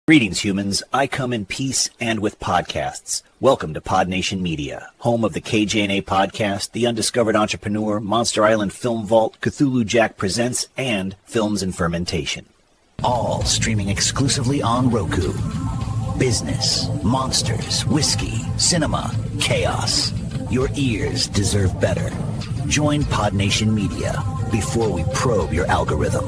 Greetings, humans. I come in peace and with podcasts. Welcome to PodNation Media, home of the KJ&A podcast, The Undiscovered Entrepreneur, Monster Island Film Vault, Cthulhu Jack Presents, and Films in Fermentation. All streaming exclusively on Roku. Business, monsters, whiskey, cinema, chaos. Your ears deserve better. Join PodNation Media before we probe your algorithm.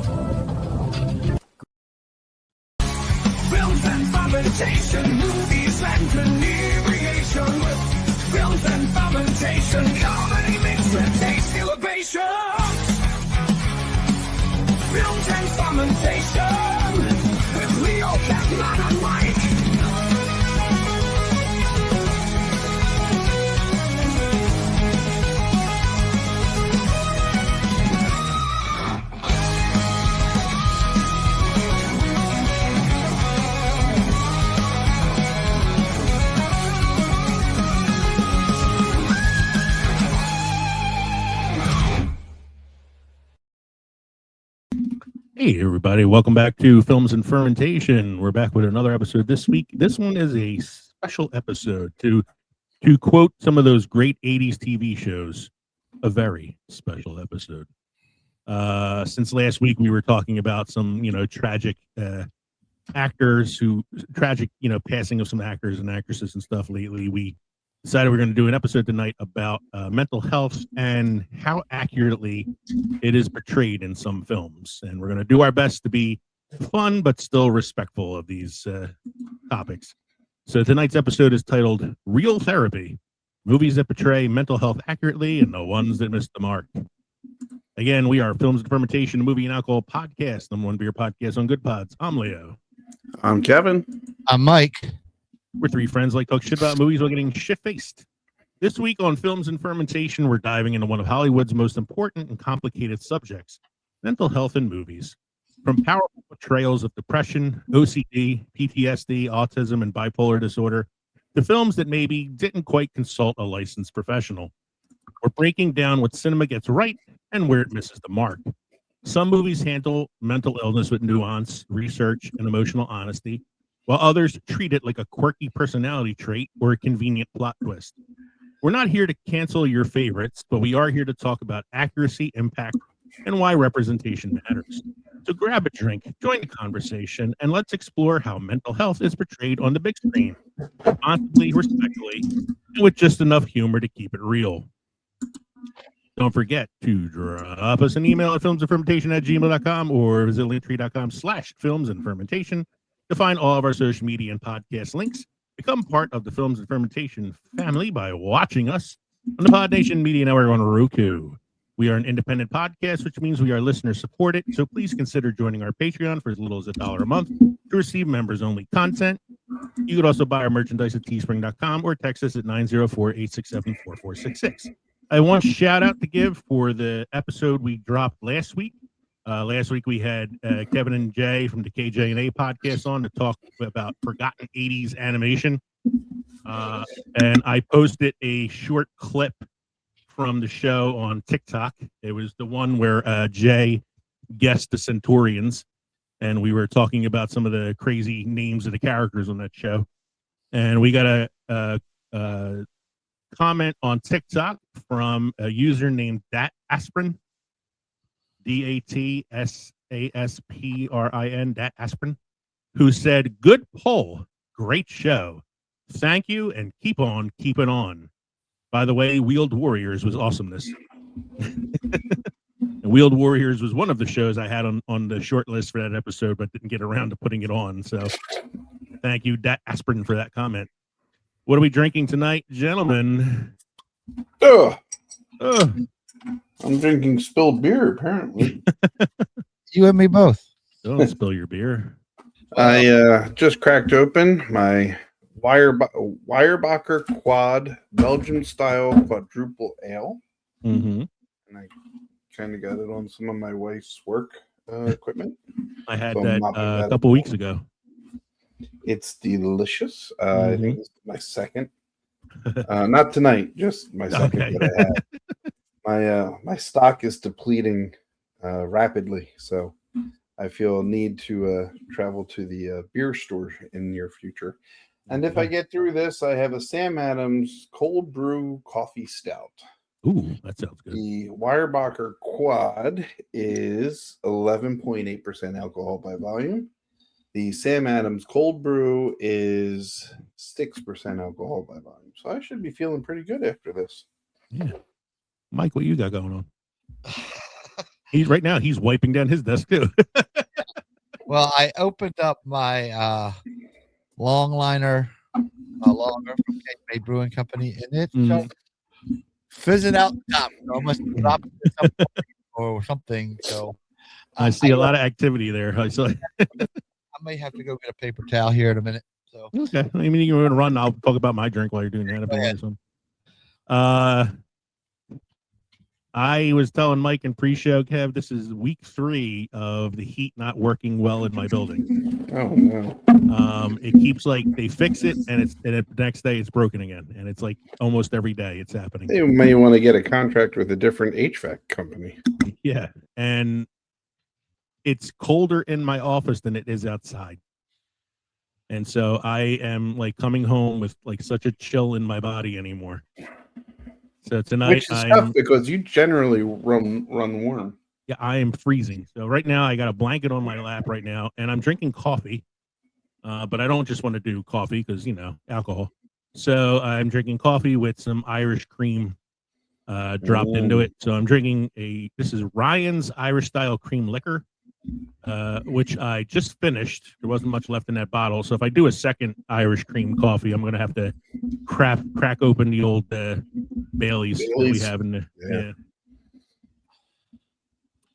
Films and fermentation, movies and inebriation with films and fermentation, comedy mixed with taste elevation. Films and fermentation with Leo, Batman and Mike. Hey everybody, welcome back to Films and Fermentation. We're back with another episode this week. This one is a special episode to quote some of those great 80s TV shows, a very special episode. Since last week we were talking about some, tragic actors passing of some actors and actresses and stuff lately. We decided we're going to do an episode tonight about mental health and how accurately it is portrayed in some films. And we're going to do our best to be fun, but still respectful of these topics. So tonight's episode is titled Real Therapy, Movies That Portray Mental Health Accurately and the Ones That Missed the Mark. Again, we are Films and Fermentation, a movie and alcohol podcast, number one beer podcast on Good Pods. I'm Leo. I'm Kevin. I'm Mike. We're three friends like talk shit about movies while getting shit-faced. This week on Films and Fermentation, we're diving into one of Hollywood's most important and complicated subjects, mental health in movies. From powerful portrayals of depression, OCD, PTSD, autism, and bipolar disorder, to films that maybe didn't quite consult a licensed professional. We're breaking down what cinema gets right and where it misses the mark. Some movies handle mental illness with nuance, research, and emotional honesty, while others treat it like a quirky personality trait or a convenient plot twist. We're not here to cancel your favorites, but we are here to talk about accuracy, impact, and why representation matters. So grab a drink, join the conversation, and let's explore how mental health is portrayed on the big screen, honestly, respectfully, and with just enough humor to keep it real. Don't forget to drop us an email at filmsandfermentation@gmail.com or visit linktree.com/filmsandfermentation to find all of our social media and podcast links. Become part of the Films and Fermentation family by watching us on the PodNation Media Network on Roku. We are an independent podcast, which means we are listener supported, so please consider joining our Patreon for as little as $1 a month to receive members-only content. You could also buy our merchandise at teespring.com or text us at 904-867-4466. I have one shout-out to give for the episode we dropped last week. Last week we had Kevin and Jay from the KJ&A podcast on to talk about forgotten 80s animation. And I posted a short clip from the show on TikTok. It was the one where Jay guessed the Centaurians, and we were talking about some of the crazy names of the characters on that show. And we got a comment on TikTok from a user named Dat Aspirin. DATSASPRIN, Dat Aspirin, who said, "Good poll, great show. Thank you, and keep on keeping on." By the way, Wheeled Warriors was awesomeness. And Wheeled Warriors was one of the shows I had on the short list for that episode, but didn't get around to putting it on. So thank you, Dat Aspirin, for that comment. What are we drinking tonight, gentlemen? I'm drinking spilled beer, apparently. You and me both. Don't spill your beer. I just cracked open my Weyerbacher Quad Belgian-style quadruple ale. Mm-hmm. And I kind of got it on some of my wife's work equipment. I had that a couple weeks ago. It's delicious. I think it's my second. Not tonight, just my second Okay. that I had. My stock is depleting rapidly, so I feel a need to travel to the beer store in the near future. And if I get through this, I have a Sam Adams cold brew coffee stout. Ooh, that sounds good. The Weyerbacher Quad is 11.8% alcohol by volume. The Sam Adams cold brew is 6% alcohol by volume. So I should be feeling pretty good after this. Yeah. Mike, what you got going on? He's wiping down his desk too. Well, I opened up my longliner longer from Cape May Brewing Company, and it's fizzing out the top. So I must drop it at some point or something. So I see a lot of activity there. I may have to go get a paper towel here in a minute. So okay. I mean, you're going to run. I'll talk about my drink while you're doing that. If you want some. I was telling Mike in pre-show, Kev, this is week 3 of the heat not working well in my building. Oh no! It keeps like they fix it, and the next day it's broken again, and it's like almost every day it's happening. You may want to get a contract with a different HVAC company. Yeah, and it's colder in my office than it is outside, and so I am like coming home with like such a chill in my body anymore. So tonight, which is tough because you generally run warm. Yeah, I am freezing. So right now, I got a blanket on my lap right now, and I'm drinking coffee. But I don't just want to do coffee because alcohol. So I'm drinking coffee with some Irish cream dropped into it. So I'm drinking this is Ryan's Irish style cream liquor, which I just finished. There wasn't much left in that bottle. So if I do a second Irish cream coffee, I'm going to have to crack open the old Baileys that we have in there. Yeah.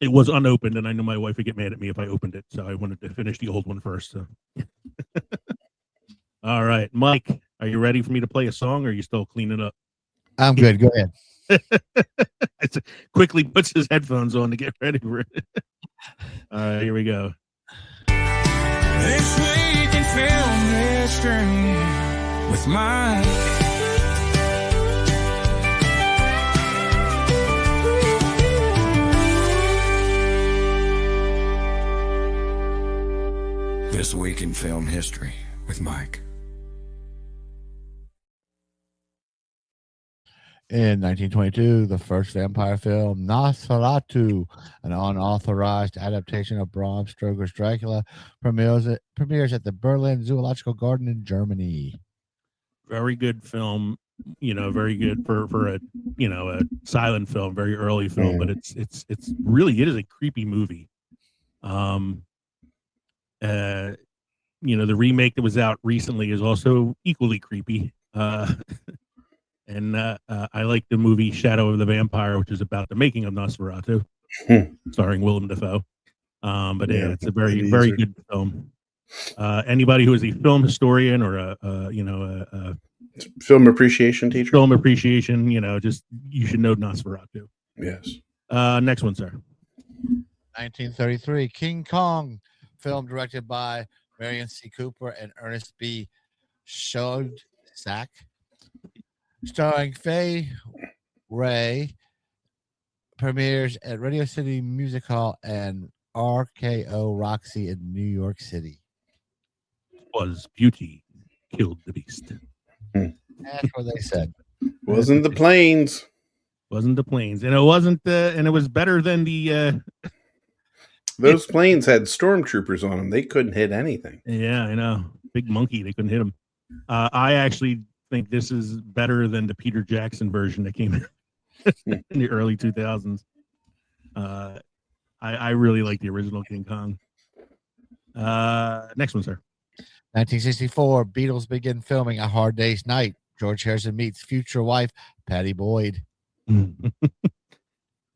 It was unopened, and I knew my wife would get mad at me if I opened it. So I wanted to finish the old one first. So. All right, Mike, are you ready for me to play a song, or are you still cleaning up? I'm good. Go ahead. Quickly puts his headphones on to get ready for it. All right, here we go. This week in film history with Mike. This week in film history with Mike. In 1922, the first vampire film, Nosferatu, an unauthorized adaptation of Bram Stoker's Dracula, premieres at the Berlin Zoological Garden in Germany. Very good film, very good for a silent film, very early film, but it's really, it is a creepy movie. The remake that was out recently is also equally creepy. And I like the movie Shadow of the Vampire, which is about the making of Nosferatu, starring Willem Dafoe. But it's a very, very good film. Anybody who is a film historian or a film appreciation teacher, you should know Nosferatu. Yes. Next one, sir. 1933, King Kong, film directed by Marion C. Cooper and Ernest B. Schoedsack, starring Fay Wray, premieres at Radio City Music Hall and RKO Roxy in New York City. Was Beauty Killed the Beast? That's what they said. Wasn't the planes? Wasn't the planes, and it wasn't and it was better than the. Those planes had stormtroopers on them. They couldn't hit anything. Yeah, I know. Big monkey. They couldn't hit him. I actually think this is better than the Peter Jackson version that came in the early 2000s. I really like the original King Kong. Next one, sir. 1964, Beatles begin filming A Hard Day's Night. George Harrison meets future wife, Patty Boyd.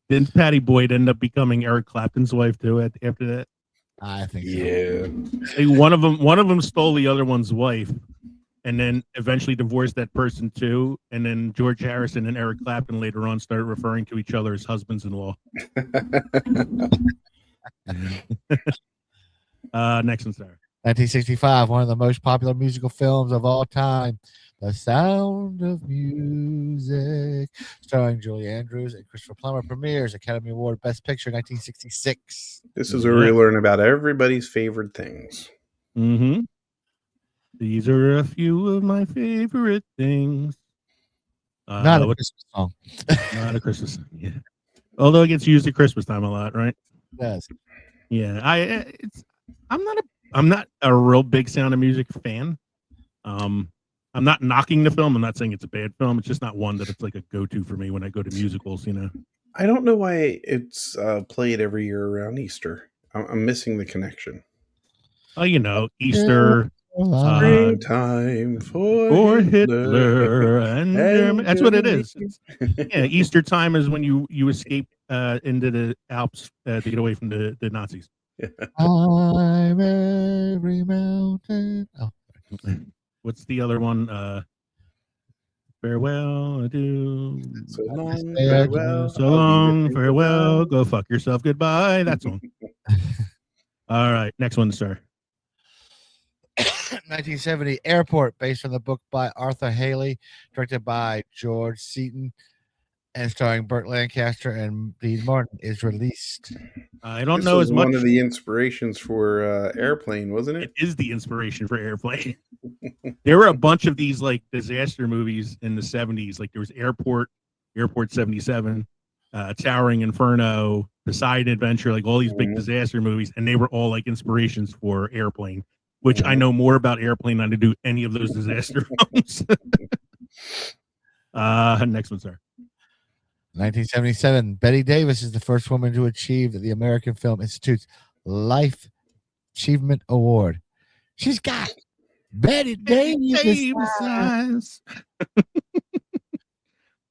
Didn't Patty Boyd end up becoming Eric Clapton's wife too? After that, I think so. Yeah. One of them stole the other one's wife, and then eventually divorced that person too. And then George Harrison and Eric Clapton later on started referring to each other as husbands-in-law. Next one, sir. 1965, one of the most popular musical films of all time, The Sound of Music, starring Julie Andrews and Christopher Plummer, premieres Academy Award Best Picture 1966. This is where we Yeah. learn about everybody's favorite things. Mm-hmm. These are a few of my favorite things. Not a Christmas song. Not a Christmas song, yeah. Although it gets used at Christmas time a lot, right? It does. Yeah, I'm not a real big Sound of Music fan. I'm not knocking the film. I'm not saying it's a bad film. It's just not one that it's like a go-to for me when I go to musicals, you know. I don't know why it's played every year around Easter. I'm missing the connection. Oh, you know, Easter, Springtime for Hitler and Germany. That's what it is. Yeah, Easter time is when you escape into the Alps to get away from the Nazis. I'm every mountain. Oh. What's the other one? Farewell, adieu. So long, farewell. So long, farewell. Go fuck yourself. Goodbye. That song. All right, next one, sir. 1970, Airport, based on the book by Arthur Haley, directed by George Seaton, and starring Burt Lancaster and Dean Martin, is released. I don't know as much. One of the inspirations for Airplane, wasn't it? It is the inspiration for Airplane. There were a bunch of these like disaster movies in the 70s. Like there was Airport 77, Towering Inferno, Poseidon Adventure, like all these big disaster movies, and they were all like inspirations for Airplane, which I know more about Airplane than to do any of those disaster films. Next one, sir. 1977, Betty Davis is the first woman to achieve the American Film Institute's Life Achievement Award. She's got Betty Davis eyes.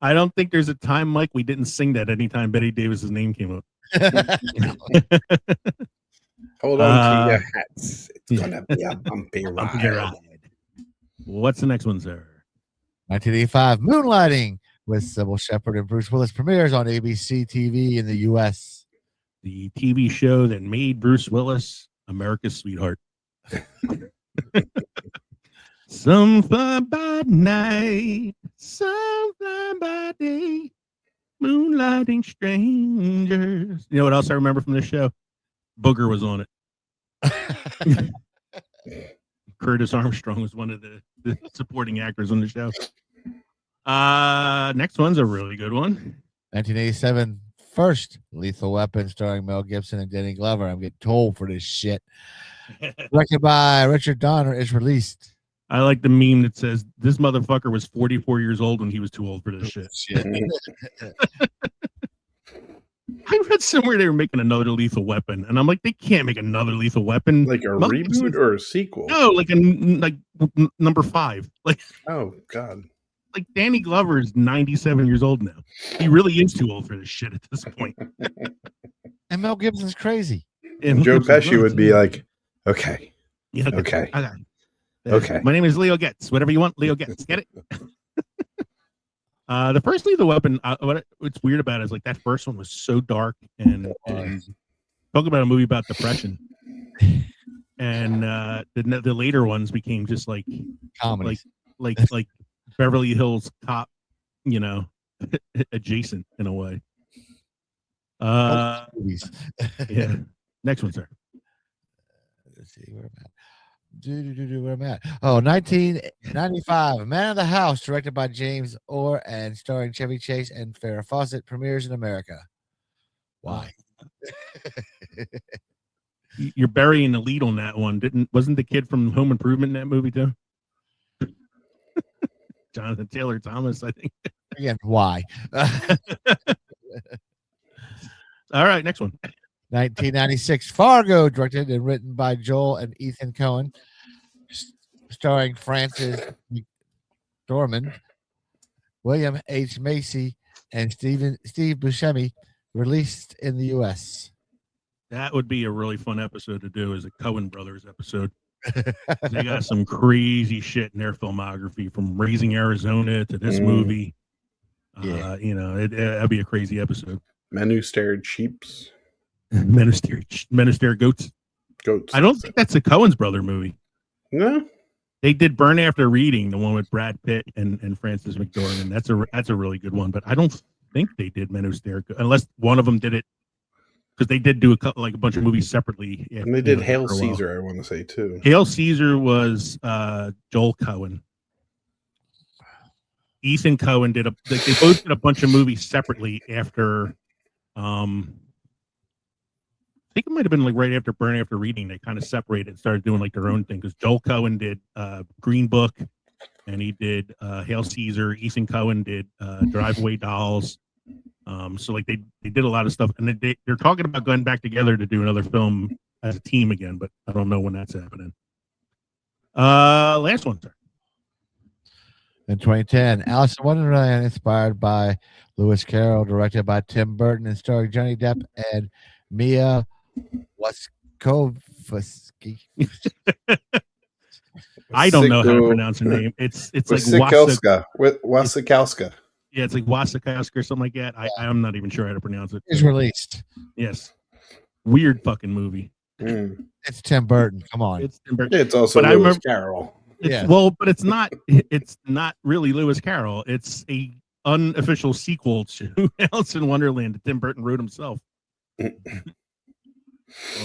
I don't think there's a time, Mike, we didn't sing that anytime Betty Davis's name came up. Hold on to your hats. It's gonna be a bumpy ride. What's the next one, sir? 1985, Moonlighting with Sybil Shepherd and Bruce Willis premieres on ABC TV in the U.S. The TV show that made Bruce Willis America's sweetheart. Some fly by night, some fly by day, moonlighting strangers. You know what else I remember from this show? Booger was on it. Curtis Armstrong was one of the supporting actors on the show. Next one's a really good one. 1987, first Lethal Weapon starring Mel Gibson and Danny Glover. I'm getting told for this shit. Directed by Richard Donner, is released. I like the meme that says this motherfucker was 44 years old when he was too old for this shit. I read somewhere they were making another Lethal Weapon, and I'm like, they can't make another Lethal Weapon. Like a reboot or a sequel? No, like number 5. Like, oh god. Like Danny Glover is 97 years old now. He really is too old for this shit at this point. And Mel Gibson's crazy. And Joe Pesci would be like, okay. Yeah, okay. Okay. My name is Leo Getz. Whatever you want, Leo Getz. Get it? The first Lethal Weapon, what's weird about it is like that first one was so dark and talk about a movie about depression. And the later ones became just like comedy, like Beverly Hills Cop, you know, adjacent in a way. Yeah. Next one, sir. Let's see where I'm at. Where I'm at. Oh, 1995, Man of the House, directed by James Orr and starring Chevy Chase and Farrah Fawcett, premieres in America. Why? You're burying the lead on that one. Wasn't the kid from Home Improvement in that movie too? Jonathan Taylor Thomas, I think. Again, why? All right, next one. 1996, Fargo, directed and written by Joel and Ethan Coen, starring Francis McDormand, William H. Macy, and Steve Buscemi, released in the U.S. That would be a really fun episode to do as a Coen Brothers episode. They got some crazy shit in their filmography, from Raising Arizona to this movie. You know, that'd be a crazy episode. Men Who Stared Sheeps. Men Who Stare Goats. Goats. I don't think that's a Coen's brother movie. No. They did Burn After Reading, the one with Brad Pitt and Frances McDormand. That's a really good one, but I don't think they did Men Who Stare, unless one of them did it, because they did do a bunch of movies separately. And they did Hail Caesar, I want to say, too. Hail Caesar was Joel Coen. Ethan Coen did they both did a bunch of movies separately after. I think it might have been like right after Burn After Reading. They kind of separated and started doing like their own thing, because Joel Coen did Green Book, and he did Hail Caesar. Ethan Coen did Drive Away Dolls. So like they did a lot of stuff, and they're talking about going back together to do another film as a team again, but I don't know when that's happening. Last one, sir. In 2010, Alice in Wonderland, inspired by Lewis Carroll, directed by Tim Burton, and starring Johnny Depp and Mia Wasikowski. I don't know how to pronounce her name. It's like Wasikowska. Wasikowska. Yeah, it's like Wasikowska or something like that. I'm not even sure how to pronounce it. It's released. Yes. Weird fucking movie. It's Tim Burton. Come on. It's Tim Burton. It's also Lewis Carroll. Well, but it's not really Lewis Carroll. It's a unofficial sequel to Alice in Wonderland that Tim Burton wrote himself.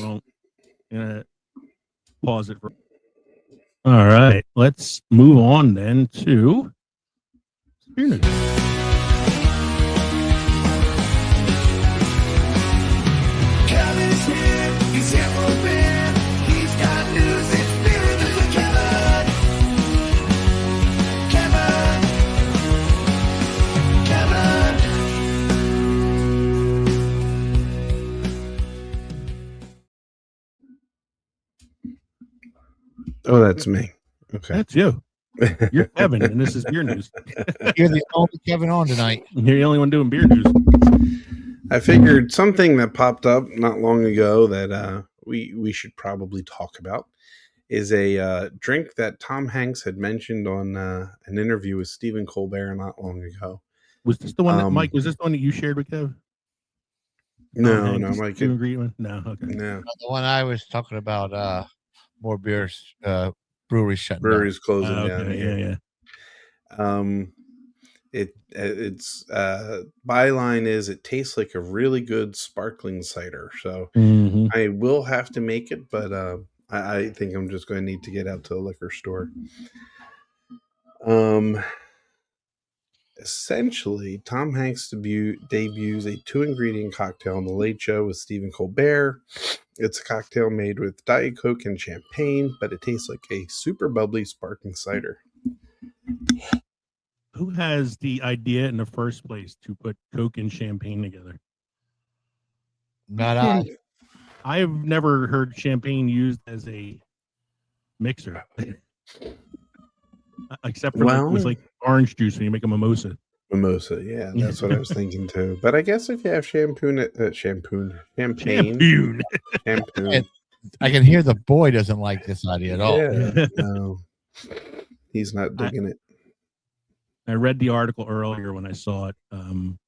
Well, pause it. All right, let's move on then to Beer News. Kevin's here, he's here for beer. He's got news, it's beer news with Kevin. Oh, that's me. Okay. That's you. You're Kevin, and this is Beer News. You're the only Kevin on tonight. You're the only one doing Beer News. I figured something that popped up not long ago that we should probably talk about is a drink that Tom Hanks had mentioned on an interview with Stephen Colbert not long ago. Was this the one that Mike? Was this the one that you shared with Kev? No, Mike. You agree with? No, okay. No. The one I was talking about, more beers, breweries shutting Breweries down. closing down. Yeah. It's byline is it tastes like a really good sparkling cider. So I will have to make it, but I think I'm just going to need to get out to a liquor store. Essentially, Tom Hanks debuts a 2-ingredient cocktail on The Late Show with Stephen Colbert. It's a cocktail made with Diet Coke and champagne, but it tastes like a super bubbly sparkling cider. Who has the idea in the first place to put Coke and champagne together? Not I. I've never heard champagne used as a mixer. Except for with like orange juice when you make a mimosa. Mimosa, yeah, that's what I was thinking too. But I guess if you have champagne. I can hear the boy doesn't like this idea at all. Yeah, no, he's not digging it. I read the article earlier when I saw it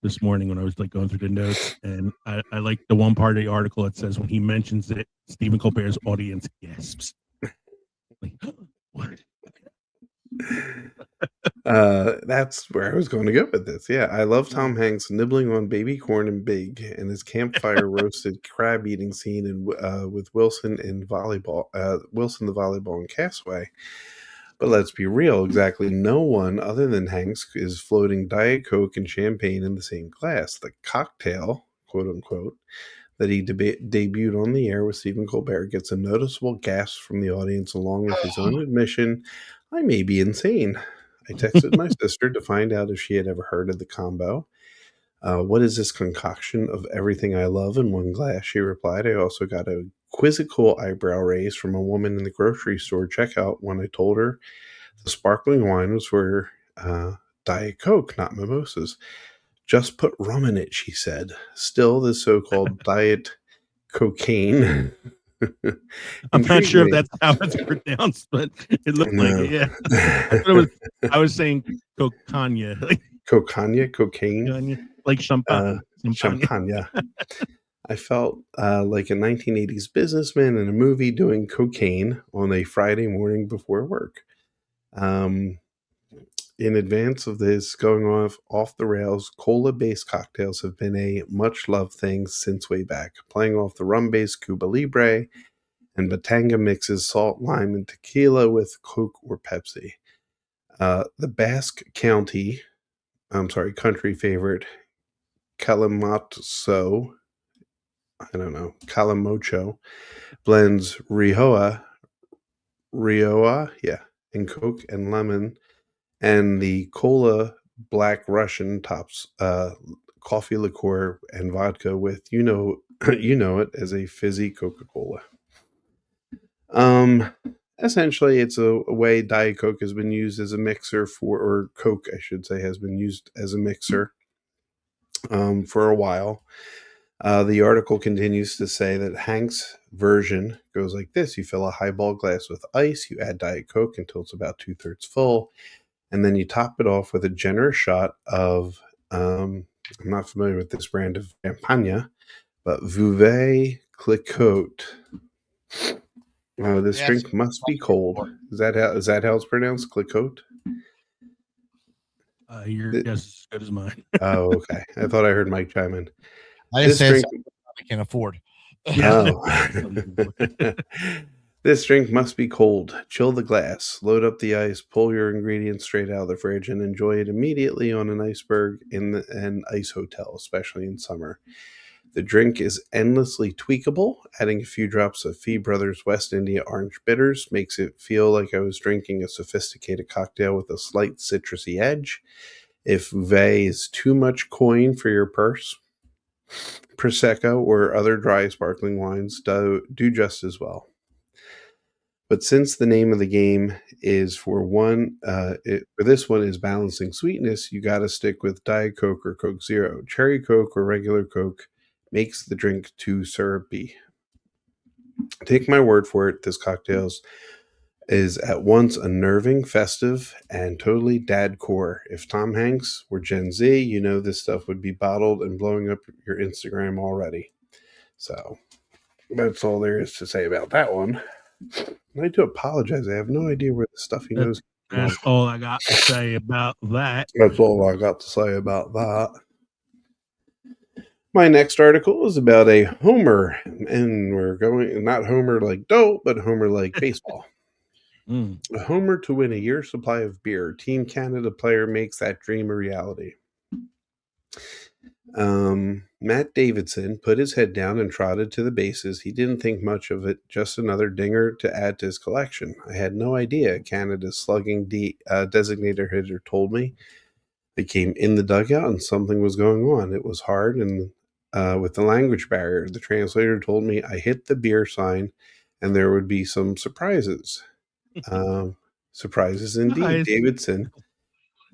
this morning when I was like going through the notes, and I like the one part of the article that says when he mentions it, Stephen Colbert's audience gasps. Like, what? That's where I was going to go with this. Yeah, I love Tom Hanks nibbling on baby corn and big, and his campfire roasted crab eating scene with Wilson the volleyball and Castaway. But let's be real, exactly no one other than Hanks is floating Diet Coke and champagne in the same glass. The cocktail, quote unquote, that he debuted on the air with Stephen Colbert gets a noticeable gasp from the audience, along with his own admission, I may be insane. I texted my sister to find out if she had ever heard of the combo. What is this concoction of everything I love in one glass? She replied. I also got a quizzical eyebrow raise from a woman in the grocery store checkout when I told her the sparkling wine was for Diet Coke, not mimosas. Just put rum in it, she said. Still, the so-called Diet Cocaine. I'm not sure if that's how it's pronounced, but it looked like it. Yeah, I was saying cocaine, like cocaine, cocaine, like champagne. Champagne. I felt like a 1980s businessman in a movie doing cocaine on a Friday morning before work. In advance of this going off the rails, cola-based cocktails have been a much-loved thing since way back, playing off the rum-based Cuba Libre, and Batanga mixes salt, lime, and tequila with Coke or Pepsi. The Basque country favorite, Calimocho, blends Rioja, and Coke and lemon, and the Cola Black Russian tops coffee liqueur and vodka with you know it as a fizzy Coca-Cola. Essentially, it's a way Diet Coke has been used as a mixer or Coke, I should say, has been used as a mixer for a while. The article continues to say that Hank's version goes like this. You fill a highball glass with ice, you add Diet Coke until it's about 2/3 full, and then you top it off with a generous shot of, I'm not familiar with this brand of champagne, but Veuve Clicquot. This Yes. drink must be cold. Is that how it's pronounced? Clicquot? Your Th- guess is as good as mine. Oh, okay. I thought I heard Mike chime in. I just This said drink, I can afford. oh. This drink must be cold. Chill the glass. Load up the ice. Pull your ingredients straight out of the fridge and enjoy it immediately on an iceberg in an ice hotel, especially in summer. The drink is endlessly tweakable. Adding a few drops of Fee Brothers West India Orange Bitters makes it feel like I was drinking a sophisticated cocktail with a slight citrusy edge. If Veuve is too much coin for your purse, Prosecco or other dry sparkling wines do just as well. But since the name of the game is for this one is balancing sweetness, you got to stick with Diet Coke or Coke Zero. Cherry Coke or regular Coke makes the drink too syrupy. Take my word for it, this cocktail is at once unnerving, festive, and totally dad-core. If Tom Hanks were Gen Z, you know this stuff would be bottled and blowing up your Instagram already. So that's all there is to say about that one. I do apologize. I have no idea where the stuff he knows. That's all I got to say about that. That's all I got to say about that. My next article is about a homer, and we're going not homer like dope, but homer like baseball. A homer to win a year's supply of beer. Team Canada player makes that dream a reality. Matt Davidson put his head down and trotted to the bases. He didn't think much of it, just another dinger to add to his collection. I had no idea, Canada's slugging designator hitter told me. They came in the dugout and something was going on. It was hard, and with the language barrier, the translator told me I hit the beer sign and there would be some surprises. Surprises indeed. Nice. Davidson,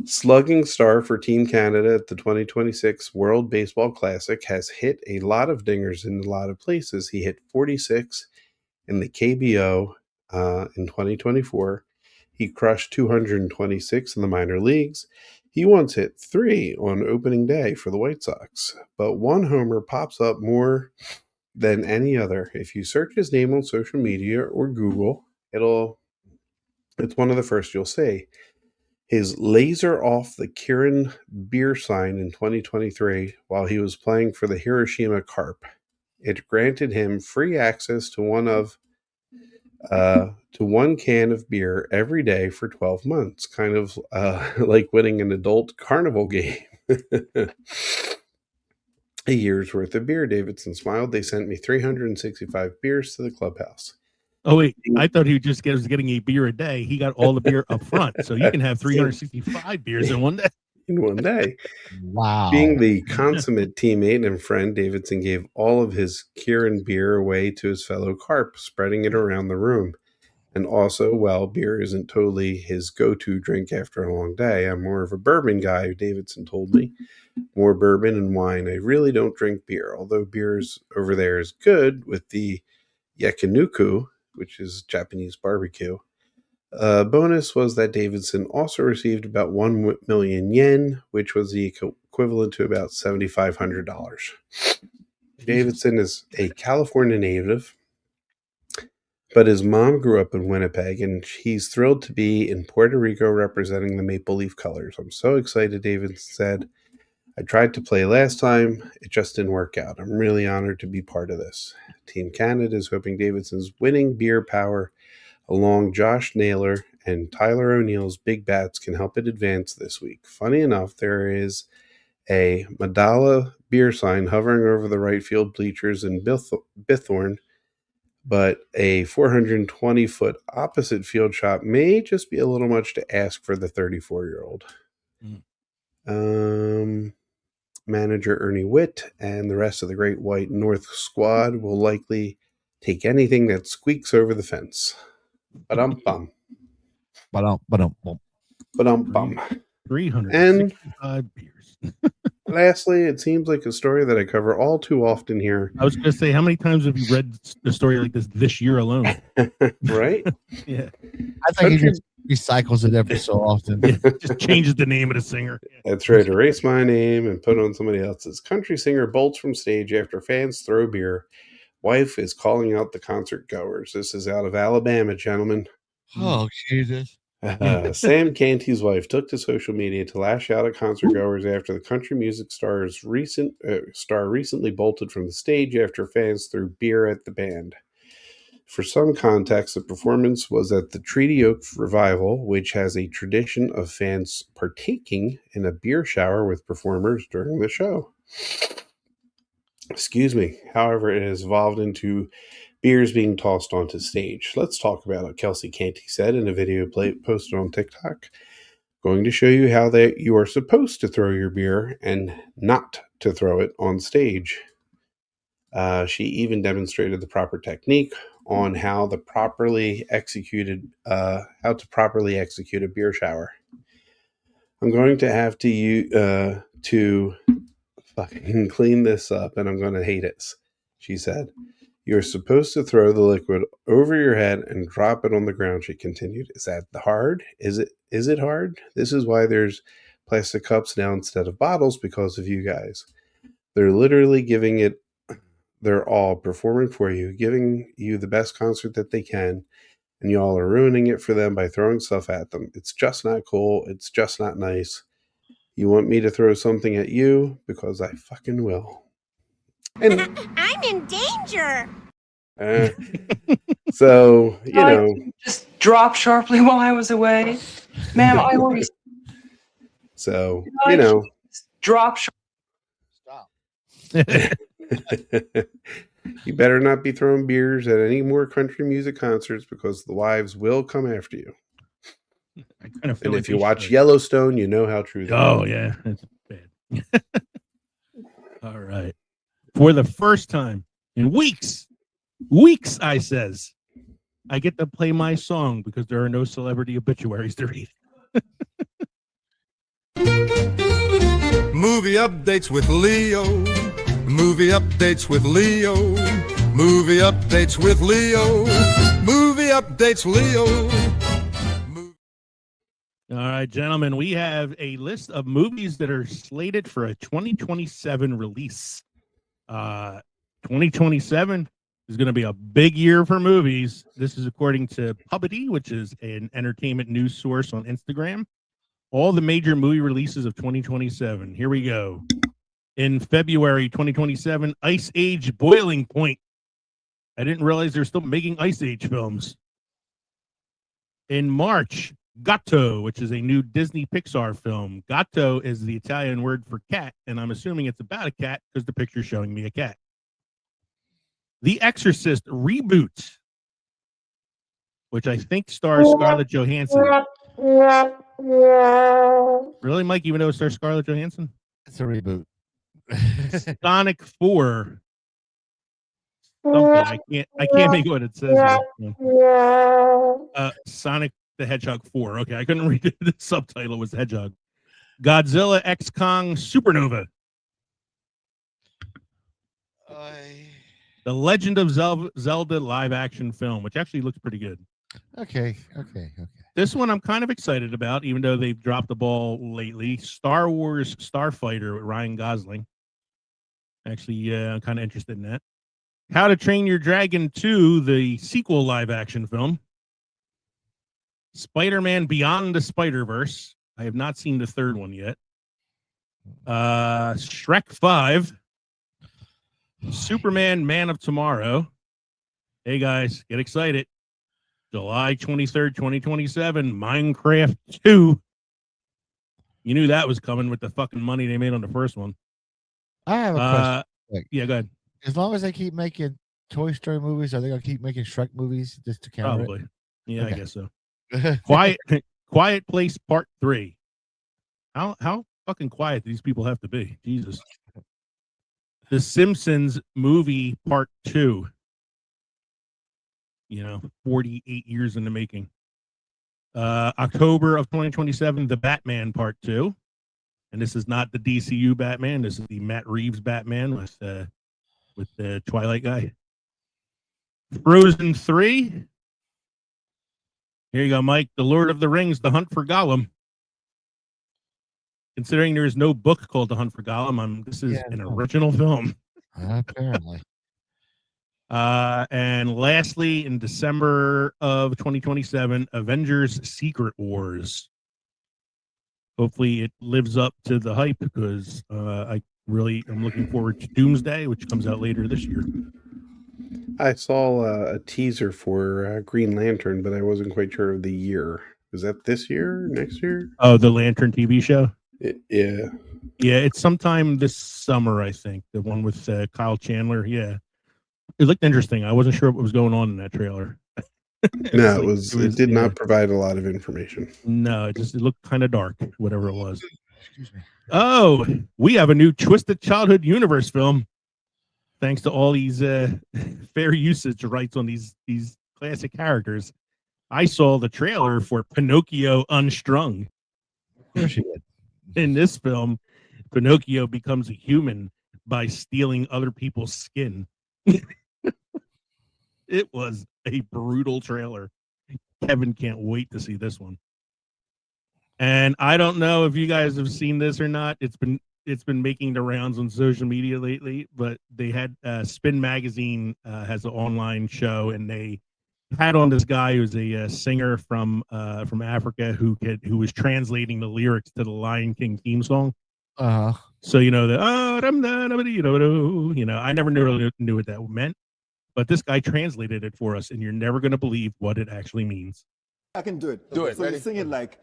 slugging star for Team Canada at the 2026 World Baseball Classic, has hit a lot of dingers in a lot of places. He hit 46 in the KBO in 2024. He crushed 226 in the minor leagues. He once hit 3 on opening day for the White Sox. But one homer pops up more than any other. If you search his name on social media or Google, it's one of the first you'll see. His laser off the Kirin beer sign in 2023 while he was playing for the Hiroshima Carp. It granted him free access to one can of beer every day for 12 months, kind of like winning an adult carnival game. A year's worth of beer, Davidson smiled. They sent me 365 beers to the clubhouse. Oh, wait. I thought he was getting a beer a day. He got all the beer up front. So you can have 365 beers in one day. Wow. Being the consummate teammate and friend, Davidson gave all of his Kirin beer away to his fellow Carp, spreading it around the room. And also, well, beer isn't totally his go-to drink after a long day. I'm more of a bourbon guy, Davidson told me. More bourbon and wine. I really don't drink beer, although beers over there is good with the yakiniku, which is Japanese barbecue. Bonus was that Davidson also received about 1 million yen, which was the equivalent to about $7,500. Davidson is a California native, but his mom grew up in Winnipeg, and he's thrilled to be in Puerto Rico representing the Maple Leaf colors. I'm so excited, Davidson said. I tried to play last time. It just didn't work out. I'm really honored to be part of this. Team Canada is hoping Davidson's winning beer power along Josh Naylor and Tyler O'Neill's big bats can help it advance this week. Funny enough, there is a Madala beer sign hovering over the right field bleachers in Bithorn, but a 420-foot opposite field shot may just be a little much to ask for the 34-year-old. Manager Ernie Witt and the rest of the Great White North squad will likely take anything that squeaks over the fence. Ba-dum-bum. Ba-dum. Ba-dum-bum. 365 beers. Lastly, it seems like a story that I cover all too often here. I was going to say, how many times have you read a story like this year alone? Right? Yeah. I think he just recycles it every so often. Yeah, just changes the name of the singer. That's right. Erase my name and put on somebody else's. Country singer bolts from stage after fans throw beer. Wife is calling out the concert goers. This is out of Alabama, gentlemen. Oh, Jesus. Sam Canty's wife took to social media to lash out at concert goers after the country music star recently bolted from the stage after fans threw beer at the band. For some context, the performance was at the Treaty Oak Revival, which has a tradition of fans partaking in a beer shower with performers during the show. Excuse me. However, it has evolved into beers being tossed onto stage. Let's talk about it, Kelsey Canty said in a video posted on TikTok. Going to show you how that you are supposed to throw your beer and not to throw it on stage. She even demonstrated the proper technique on how to properly execute a beer shower. I'm going to have to fucking clean this up, and I'm going to hate it, she said. You're supposed to throw the liquid over your head and drop it on the ground, she continued. Is that hard? Is it hard? This is why there's plastic cups now instead of bottles, because of you guys. They're literally giving it their all, performing for you, giving you the best concert that they can, and y'all are ruining it for them by throwing stuff at them. It's just not cool. It's just not nice. You want me to throw something at you? Because I fucking will. And I'm in danger. So, you know. Just drop sharply while I was away. Ma'am, I always So, you know. Drop sharply. Stop. You better not be throwing beers at any more country music concerts because the wives will come after you. I kind of feel And like if you they watch should. Yellowstone, you know how true that Oh, is. yeah. That's bad. All right. For the first time in weeks, I says, I get to play my song because there are no celebrity obituaries to read. Movie updates with Leo. Movie updates with Leo. Movie updates with Leo. Movie updates Leo. All right, gentlemen, we have a list of movies that are slated for a 2027 release. 2027 is going to be a big year for movies. This is according to Pubbity, which is an entertainment news source on Instagram. All the major movie releases of 2027. Here we go. In February 2027, Ice Age Boiling Point. I didn't realize they're still making Ice Age films. In March, Gatto, which is a new Disney Pixar film. Gatto is the Italian word for cat, and I'm assuming it's about a cat because the picture's showing me a cat. The Exorcist reboot, which I think stars Scarlett Johansson. Really, Mike? Even though it stars Scarlett Johansson? It's a reboot. Sonic 4. Something. I can't make what it says here. Sonic the Hedgehog 4. Okay, I couldn't read it. The subtitle was Hedgehog. Godzilla X Kong Supernova. The Legend of Zelda live action film, which actually looks pretty good. Okay. This one I'm kind of excited about, even though they've dropped the ball lately. Star Wars Starfighter with Ryan Gosling. Actually, I'm kind of interested in that. How to Train Your Dragon 2, the sequel live-action film. Spider-Man Beyond the Spider-Verse. I have not seen the third one yet. Shrek 5. Superman Man of Tomorrow. Hey, guys, get excited. July 23rd, 2027, Minecraft 2. You knew that was coming with the fucking money they made on the first one. I have a question. Yeah, go ahead. As long as they keep making Toy Story movies, are they going to keep making Shrek movies just to counter Probably. Yeah, Okay. I guess so. Quiet Place Part 3. How fucking quiet these people have to be? Jesus. The Simpsons movie Part 2. 48 years in the making. October of 2027, The Batman Part 2. And this is not the DCU Batman. This is the Matt Reeves Batman with the Twilight guy. Frozen 3. Here you go, Mike. The Lord of the Rings, The Hunt for Gollum. Considering there is no book called The Hunt for Gollum, this is an original film. Apparently. And lastly, in December of 2027, Avengers Secret Wars. Hopefully it lives up to the hype because I'm looking forward to Doomsday, which comes out later this year. I saw a teaser for Green Lantern, but I wasn't quite sure of the year. Is that this year? Next year? Oh, the Lantern TV show? Yeah. Yeah, it's sometime this summer, I think. The one with Kyle Chandler. Yeah. It looked interesting. I wasn't sure what was going on in that trailer. It did not provide a lot of information. No, it looked kind of dark, whatever it was. Excuse me. Oh, we have a new Twisted Childhood Universe film. Thanks to all these fair usage rights on these classic characters. I saw the trailer for Pinocchio Unstrung. Of course you did. In this film, Pinocchio becomes a human by stealing other people's skin. It was a brutal trailer. Kevin can't wait to see this one. And I don't know if you guys have seen this or not. It's been making the rounds on social media lately, but they had Spin Magazine has an online show, and they had on this guy who's a singer from Africa who was translating the lyrics to the Lion King theme song. So I never knew what that meant, but this guy translated it for us, and you're never going to believe what it actually means. I can do it. Do it. So Ready? you sing it like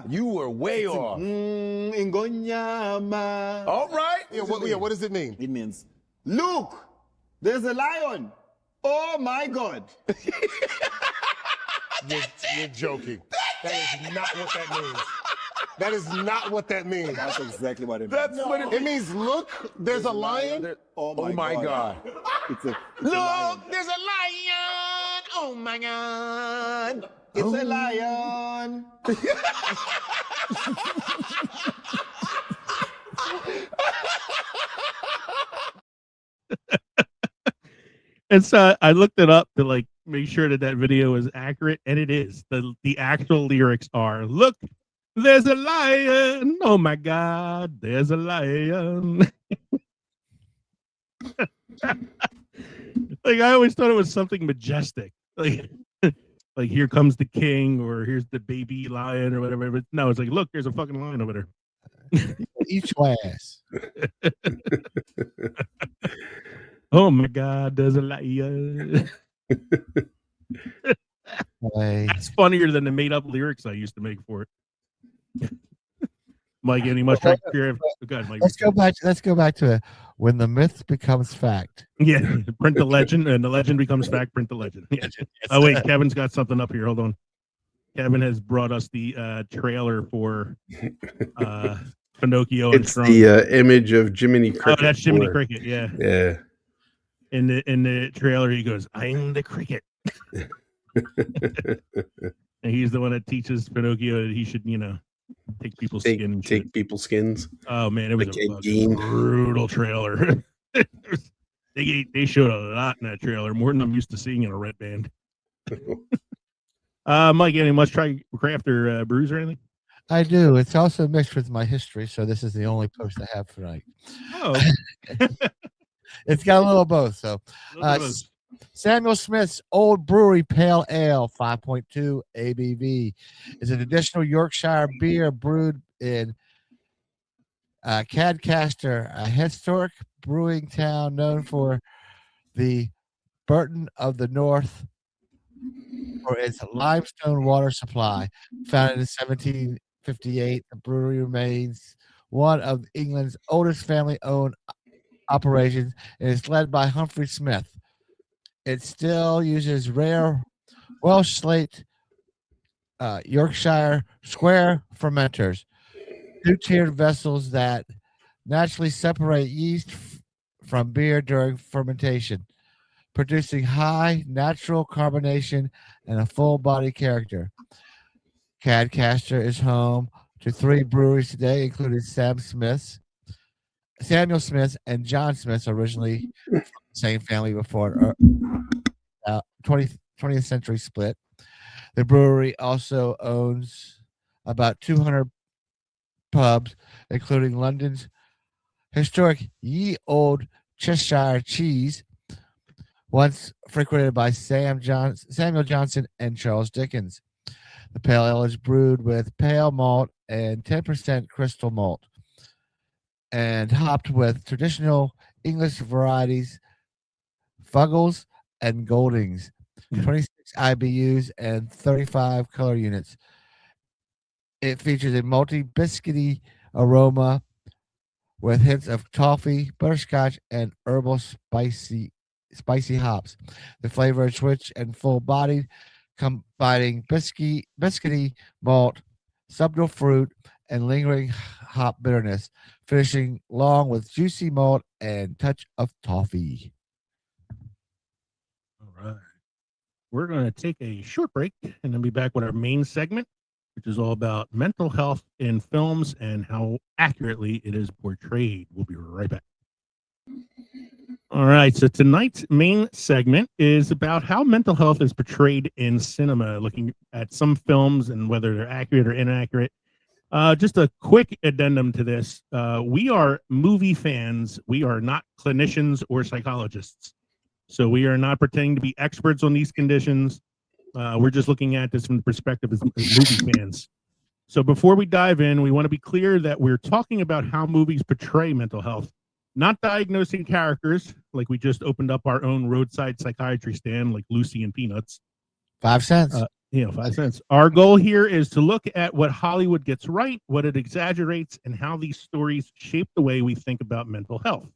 You were way off. All right. What does it mean? It means, look, there's a lion. Oh my God. You're joking. That is not what that means. That is not what that means. That's exactly what it means. That's what it means. Look, there's a lion. Oh my God. It's a Look, there's a lion. Oh my God. It's a lion. And so I looked it up to make sure that video is accurate, and it is. The actual lyrics are, look, there's a lion. Oh my God, there's a lion. I always thought it was something majestic. Like here comes the king, or here's the baby lion, or whatever. But no, it's like, look, there's a fucking lion over there. Eat your ass. Oh my God, there's a lion. That's funnier than the made up lyrics I used to make for it. Mike, any much try to Mike. Let's go back to when the myth becomes fact. Yeah, print the legend, and the legend becomes fact. Print the legend. Yeah. Oh wait, Kevin's got something up here. Hold on. Kevin has brought us the trailer for Pinocchio. It's the image of Jiminy Cricket. Oh, that's Jiminy Cricket. Yeah. Yeah. In the trailer, he goes, "I'm the cricket," and he's the one that teaches Pinocchio that he should, take people's skin. And take people's skins. Oh man, it was a brutal trailer. They showed a lot in that trailer, more than I'm used to seeing in a red band. Mike, any much try craft or brews or anything? I do. It's also mixed with my history, so this is the only post I have tonight. Oh, It's got a little of both. So, little bit of both. Samuel Smith's Old Brewery Pale Ale, 5.2 ABV, is an additional Yorkshire beer brewed in Cadcaster, a historic brewing town known for the Burton of the North for its limestone water supply. Founded in 1758, the brewery remains one of England's oldest family-owned operations and is led by Humphrey Smith. It still uses rare Welsh slate Yorkshire square fermenters, two-tiered vessels that naturally separate yeast from beer during fermentation, producing high natural carbonation and a full body character. Cadcaster is home to 3 breweries today, including Samuel Smith, and John Smith, originally from the same family before 20th century split. The brewery also owns about 200 pubs, including London's historic Ye Old Cheshire Cheese, once frequented by Samuel Johnson and Charles Dickens. The pale ale is brewed with pale malt and 10% crystal malt, and hopped with traditional English varieties, Fuggles and Goldings, 26 IBUs and 35 color units. It features a multi-biscuity aroma with hints of toffee, butterscotch, and herbal spicy hops. The flavor is rich and full-bodied, combining biscuity malt, subtle fruit, and lingering hop bitterness, finishing long with juicy malt and touch of toffee. All right. We're going to take a short break and then be back with our main segment, which is all about mental health in films and how accurately it is portrayed. We'll be right back. All right. So tonight's main segment is about how mental health is portrayed in cinema, looking at some films and whether they're accurate or inaccurate. Just a quick addendum to this. We are movie fans. We are not clinicians or psychologists. So we are not pretending to be experts on these conditions. We're just looking at this from the perspective as movie fans. So before we dive in, we want to be clear that we're talking about how movies portray mental health, not diagnosing characters like we just opened up our own roadside psychiatry stand like Lucy and Peanuts. 5 cents. 5 cents. Our goal here is to look at what Hollywood gets right, what it exaggerates, and how these stories shape the way we think about mental health.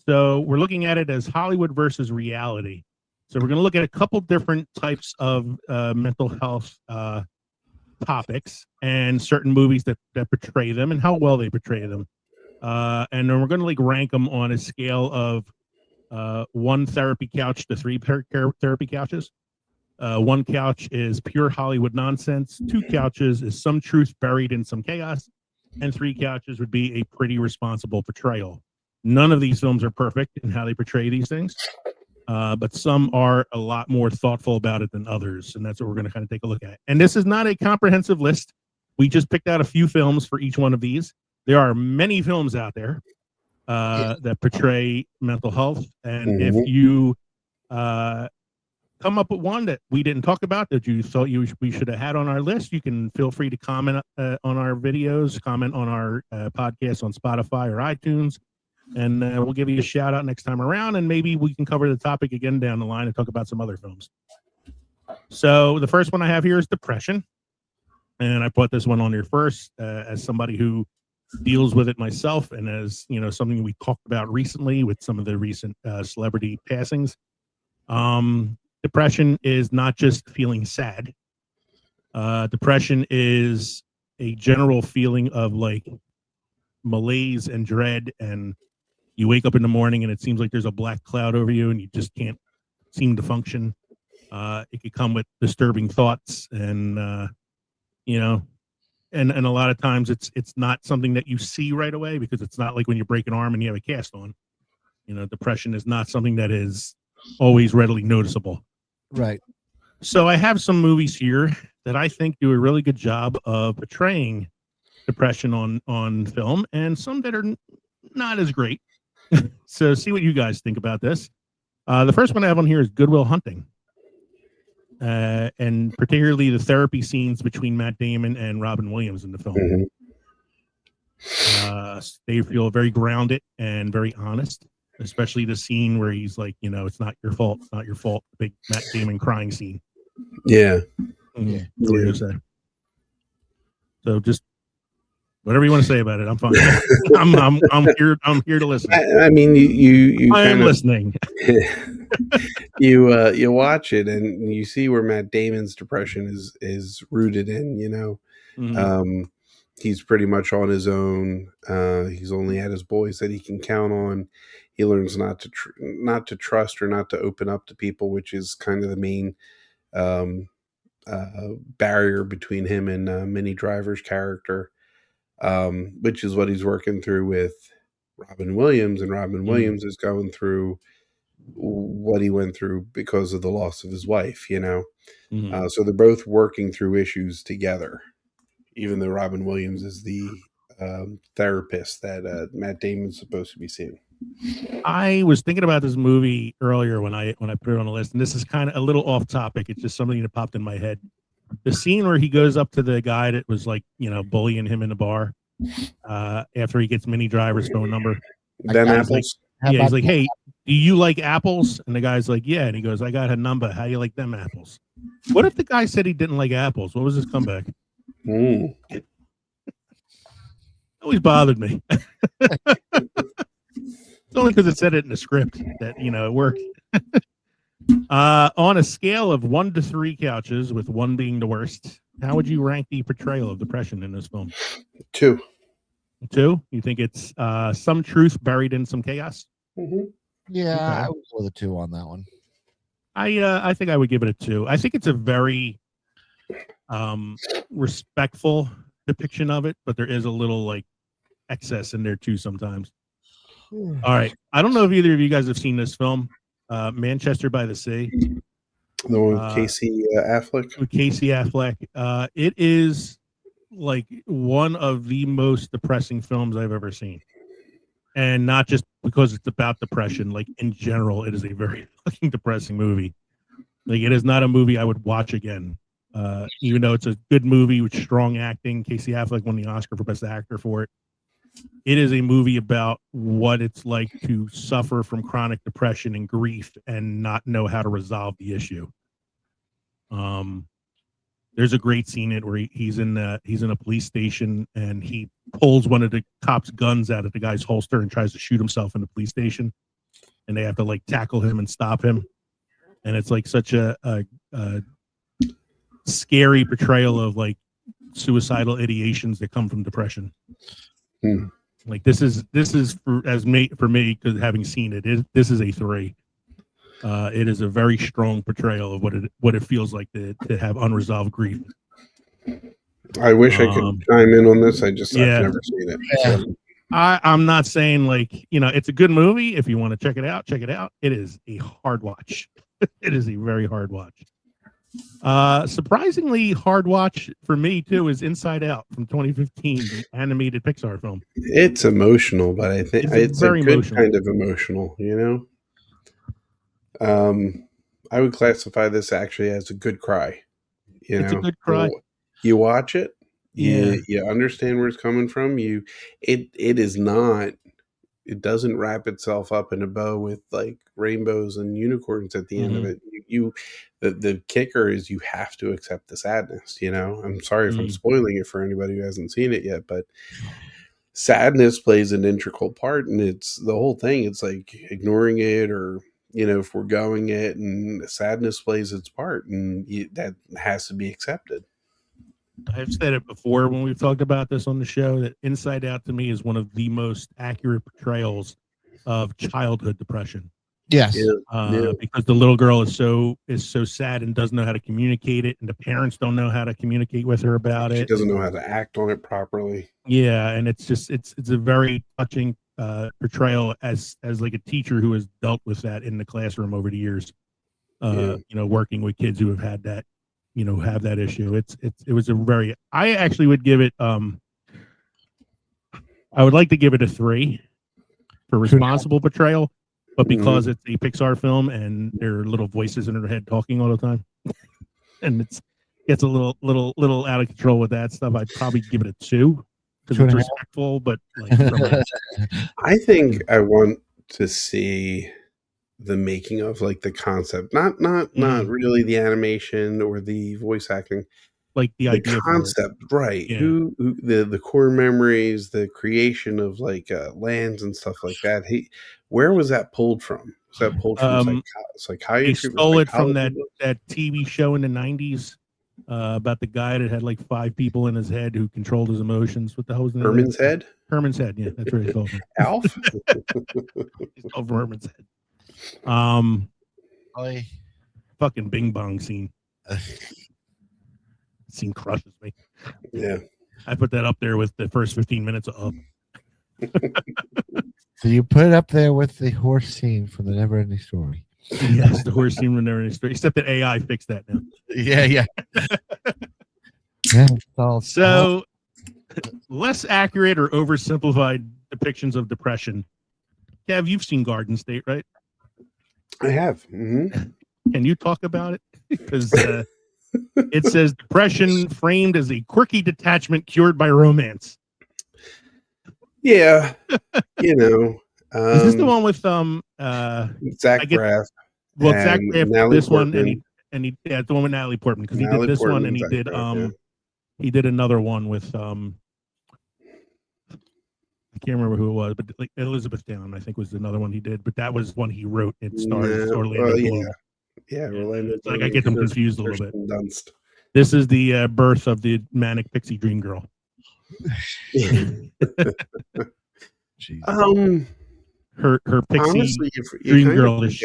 So we're looking at it as Hollywood versus reality. So we're going to look at a couple different types of mental health topics and certain movies that portray them and how well they portray them. And then we're going to rank them on a scale of 1 therapy couch to 3 therapy couches. 1 couch is pure Hollywood nonsense. 2 couches is some truth buried in some chaos. And 3 couches would be a pretty responsible portrayal. None of these films are perfect in how they portray these things, but some are a lot more thoughtful about it than others, and that's what we're going to kind of take a look at. And this is not a comprehensive list. We just picked out a few films for each one of these. There are many films out there that portray mental health, and if you come up with one that we didn't talk about that you thought we should have had on our list, you can feel free to comment on our videos, comment on our podcast on Spotify or iTunes. And we'll give you a shout out next time around, and maybe we can cover the topic again down the line and talk about some other films. So the first one I have here is depression, and I put this one on here first as somebody who deals with it myself, and as something we talked about recently with some of the recent celebrity passings. Depression is not just feeling sad. Depression is a general feeling of malaise and dread, and you wake up in the morning and it seems like there's a black cloud over you and you just can't seem to function. It could come with disturbing thoughts and and a lot of times it's not something that you see right away, because it's not like when you break an arm and you have a cast on. Depression is not something that is always readily noticeable. Right. So I have some movies here that I think do a really good job of portraying depression on film, and some that are not as great. So see what you guys think about this. The first one I have on here is Good Will Hunting, and particularly the therapy scenes between Matt Damon and Robin Williams in the film. They feel very grounded and very honest, especially the scene where he's like, it's not your fault, not your fault. The big Matt Damon crying scene. Yeah. So just whatever you want to say about it, I'm fine. I'm here to listen. I mean, you I am listening. You watch it and you see where Matt Damon's depression is rooted in. He's pretty much on his own. He's only had his boys that he can count on. He learns not to trust or not to open up to people, which is kind of the main barrier between him and Minnie Driver's character, which is what he's working through with Robin Williams. And Robin Williams is going through what he went through because of the loss of his wife, so they're both working through issues together, even though Robin Williams is the therapist that Matt Damon's supposed to be seeing. I was thinking about this movie earlier when I put it on the list, and this is kind of a little off topic. It's just something that popped in my head. The scene where he goes up to the guy that was like, bullying him in the bar, after he gets Minnie Driver's phone number. Them apples. He's like, hey, do you like apples? And the guy's like, yeah. And he goes, I got her number. How you like them apples? What if the guy said he didn't like apples? What was his comeback? Always bothered me. It's only because it said it in the script that, it worked. On a scale of 1 to 3 couches, with 1 being the worst, how would you rank the portrayal of depression in this film? 2. 2? You think it's some truth buried in some chaos? Yeah, Okay. I would go with a 2 on that one. I think I would give it a 2. I think it's a very respectful depiction of it, but there is a little excess in there too sometimes. All right, I don't know if either of you guys have seen this film, Manchester by the Sea. The one with Casey Affleck. With Casey Affleck, it is one of the most depressing films I've ever seen, and not just because it's about depression. In general, it is a very fucking depressing movie. It is not a movie I would watch again, even though it's a good movie with strong acting. Casey Affleck won the Oscar for Best Actor for it. It is a movie about what it's like to suffer from chronic depression and grief and not know how to resolve the issue. There's a great scene in it where he's in a police station and he pulls one of the cops' guns out of the guy's holster and tries to shoot himself in the police station, and they have to tackle him and stop him. And it's such a scary portrayal of suicidal ideations that come from depression. This is for me, because having seen it, this is a 3. It is a very strong portrayal of what it feels like to have unresolved grief. I wish I could chime in on this. I've never seen it. Yeah. So. I'm not saying it's a good movie. If you want to check it out, check it out. It is a hard watch. It is a very hard watch. Surprisingly hard watch for me too is Inside Out from 2015, the animated Pixar film. It's emotional, but I think it's very a good emotional. kind of emotional, I would classify this actually as a good cry. It's a good cry. You watch it, Yeah. you understand where it's coming from. It is not. It doesn't wrap itself up in a bow with rainbows and unicorns at the end of it. The kicker is you have to accept the sadness. I'm sorry if I'm spoiling it for anybody who hasn't seen it yet, but sadness plays an integral part, and it's the whole thing. It's ignoring it or foregoing it, and sadness plays its part, and that has to be accepted. I've said it before when we've talked about this on the show that Inside Out to me is one of the most accurate portrayals of childhood depression. Yes. Because the little girl is so sad and doesn't know how to communicate it, and the parents don't know how to communicate with her about it. She doesn't know how to act on it properly. Yeah, and it's a very touching portrayal as a teacher who has dealt with that in the classroom over the years. working with kids who have had that, have that issue. It was a very, I actually would give it, I would like to give it a 3 for responsible portrayal, but because it's a Pixar film and there are little voices in her head talking all the time, and it gets a little out of control with that stuff, I'd probably give it a 2 because it's respectful, but I think I want to see the making of, like, the concept, not really the animation or the voice acting, like the idea concept, right? Yeah. Who the core memories, the creation of like lands and stuff like that. Where was that pulled from? Was that pulled from psychiatry? They stole it from that TV show in the 90s about the guy that had like 5 people in his head who controlled his emotions. What the hell was the name? Herman's Head? Herman's Head, yeah, that's what he called him. Alf? He's called Herman's Head. Fucking Bing Bong scene. Scene crushes me. Yeah. I put that up there with the first 15 minutes of Up. So you put it up there with the horse scene from the Never Ending Story. Yes, the horse scene from the Never Ending Story. Except that AI fixed that now. Yeah. So, less accurate or oversimplified depictions of depression. Kev, you've seen Garden State, right? I have. Mm-hmm. Can you talk about it? Because it says depression framed as a quirky detachment cured by romance. Yeah, is this the one with Zach Braff? Well, Zach Braff, this Portman. and he the one with Natalie Portman, because he did this Portman, one and he did Braff, he did another one with I can't remember who it was, but like Elizabethtown, I think was another one he did, but that was one he wrote. It starred Orlando Bloom. Yeah, Orlando. Like I get them confused a little bit. Dunst. This is the birth of the manic pixie dream girl. Her pixie honestly, dream girl is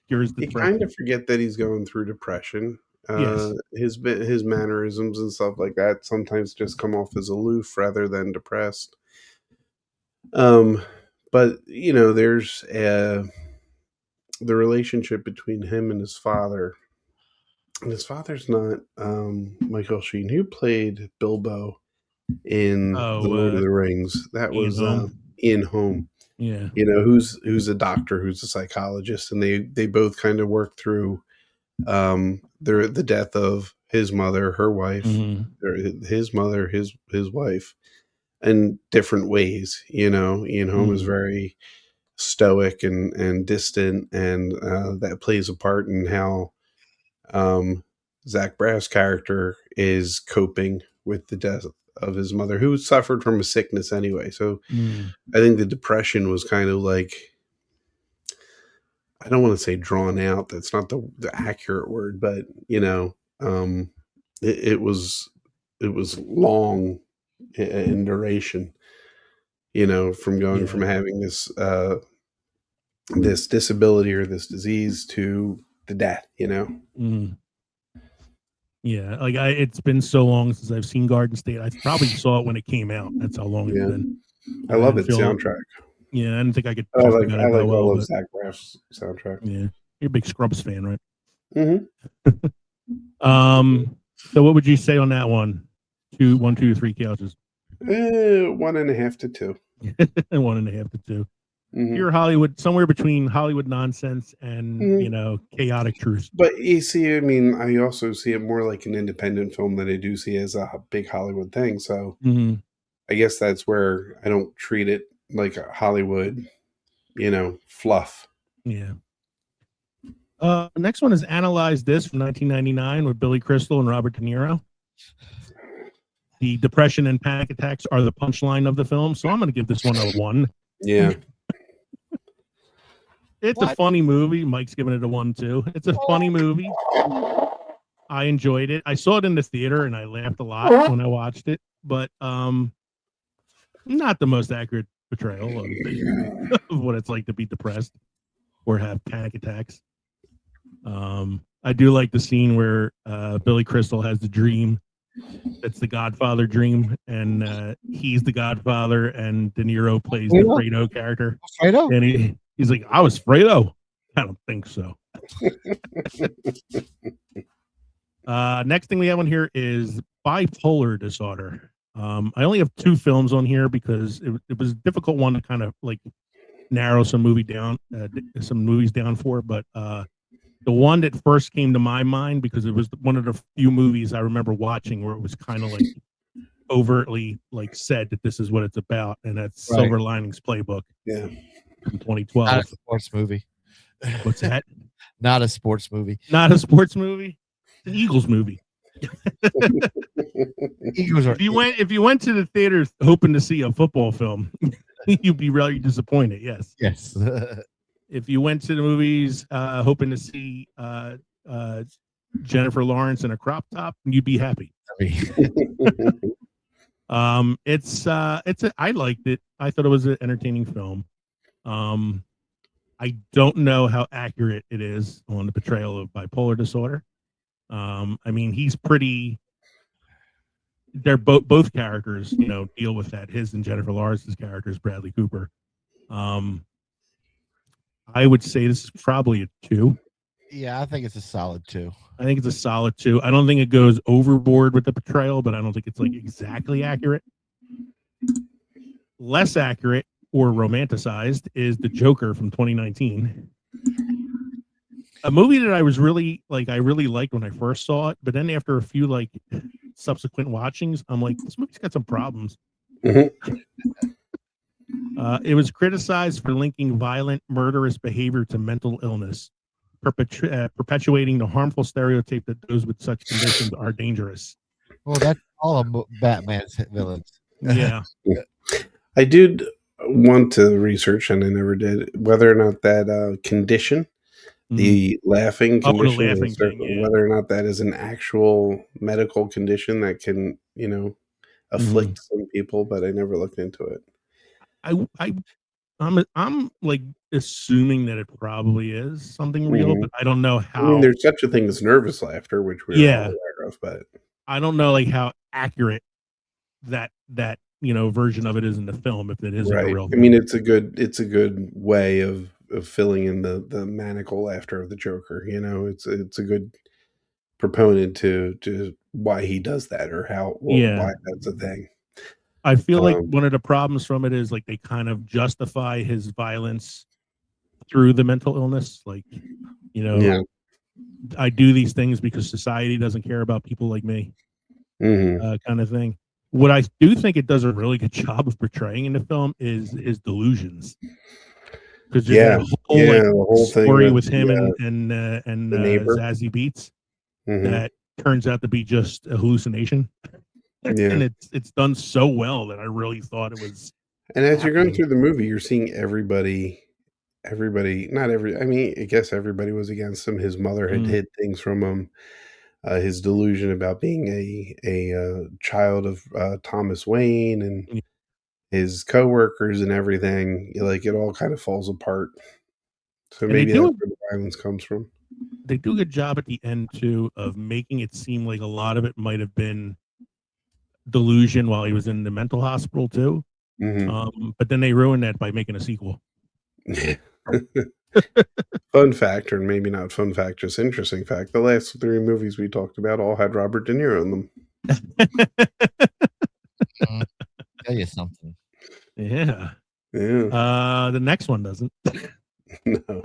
you kind of forget that he's going through depression. Yes. His mannerisms and stuff like that sometimes just come off as aloof rather than depressed. But there's the relationship between him and his father. And his father's not Michael Sheen, who played Bilbo in The Lord of the Rings. That was Ian Holm. Yeah. Who's a doctor, who's a psychologist, and they both kind of work through the death of his mother, her wife, or his mother, his wife, in different ways. Ian Holm is very stoic and distant, and that plays a part in how Zach Braff's character is coping with the death of his mother, who suffered from a sickness anyway. So I think the depression was kind of like, I don't want to say drawn out. That's not the accurate word, but it was long in duration, from going from having this disability or this disease to the death, Yeah, like it's been so long since I've seen Garden State. I probably saw it when it came out. That's how long it's been. I love its soundtrack. Yeah, I didn't think I could. I like all of Zach Braff's soundtrack. Yeah, you're a big Scrubs fan, right? Mm-hmm. So what would you say on that one? 1, 2, 3 couches. 1.5 to 2. 1.5 to 2. Pure Hollywood, somewhere between Hollywood nonsense and chaotic truth. But you see, I mean, I also see it more like an independent film than I do see as a big Hollywood thing. So I guess that's where I don't treat it like a Hollywood, fluff. Yeah. Next one is Analyze This from 1999 with Billy Crystal and Robert De Niro. The depression and panic attacks are the punchline of the film, so I'm going to give this one a 1. Yeah. It's a funny movie. Mike's giving it a 1 too. It's a funny movie. I enjoyed it. I saw it in the theater and I laughed a lot when I watched it, but not the most accurate portrayal of what it's like to be depressed or have panic attacks. I do like the scene where Billy Crystal has the dream. It's the Godfather dream, and he's the Godfather, and De Niro plays the Fredo character. Fredo? And he's like, I was Fredo. I don't think so. Next thing we have on here is bipolar disorder. I only have 2 films on here because it was a difficult one to kind of like narrow some movies down for, but the one that first came to my mind, because it was one of the few movies I remember watching where it was kind of like overtly like said that this is what it's about, and that's Silver Linings Playbook. Yeah, from 2012. Not a sports movie. What's that? Not a sports movie. Not a sports movie. It's an Eagles movie. Eagles are. If you went to the theater hoping to see a football film, you'd be really disappointed. Yes. Yes. If you went to the movies hoping to see Jennifer Lawrence in a crop top, you'd be happy. I liked it. I thought it was an entertaining film. I don't know how accurate it is on the portrayal of bipolar disorder. I mean, he's pretty. They're both characters, deal with that. His and Jennifer Lawrence's characters, Bradley Cooper. I would say this is probably a 2. Yeah, I think it's a solid 2. I think it's a solid 2. I don't think it goes overboard with the portrayal, but I don't think it's like exactly accurate. Less accurate or romanticized is The Joker from 2019. A movie that I really liked when I first saw it, but then after a few like subsequent watchings, I'm like, this movie's got some problems. It was criticized for linking violent, murderous behavior to mental illness, perpetuating the harmful stereotype that those with such conditions are dangerous. Well, that's all of Batman's villains. Yeah. I did want to research, and I never did, whether or not that condition, the laughing condition, the laughing thing, whether or not that is an actual medical condition that can, afflict some people, but I never looked into it. I'm like assuming that it probably is something real, but I don't know how. I mean, there's such a thing as nervous laughter, which we're all aware of, but I don't know like how accurate that version of it is in the film, if it is a real thing. I mean, it's a good way of filling in the maniacal laughter of the Joker. It's a good proponent to why he does that, or why that's a thing. I feel like one of the problems from it is like they kind of justify his violence through the mental illness. Like, I do these things because society doesn't care about people like me, kind of thing. What I do think it does a really good job of portraying in the film is his delusions. Because there's the whole story with him and Zazie Beetz that turns out to be just a hallucination. And it's done so well that I really thought it was. And as you're going through the movie, you're seeing everybody, not every, I mean, I guess everybody was against him. His mother had hid things from him. His delusion about being a child of Thomas Wayne and his coworkers and everything, like it all kind of falls apart. So maybe that's where the violence comes from. They do a good job at the end too of making it seem like a lot of it might have been delusion while he was in the mental hospital too. But then they ruined that by making a sequel. Fun fact, or maybe not fun fact, just interesting fact, the last 3 movies we talked about all had Robert De Niro in them. Tell you something. Yeah. The next one doesn't. No.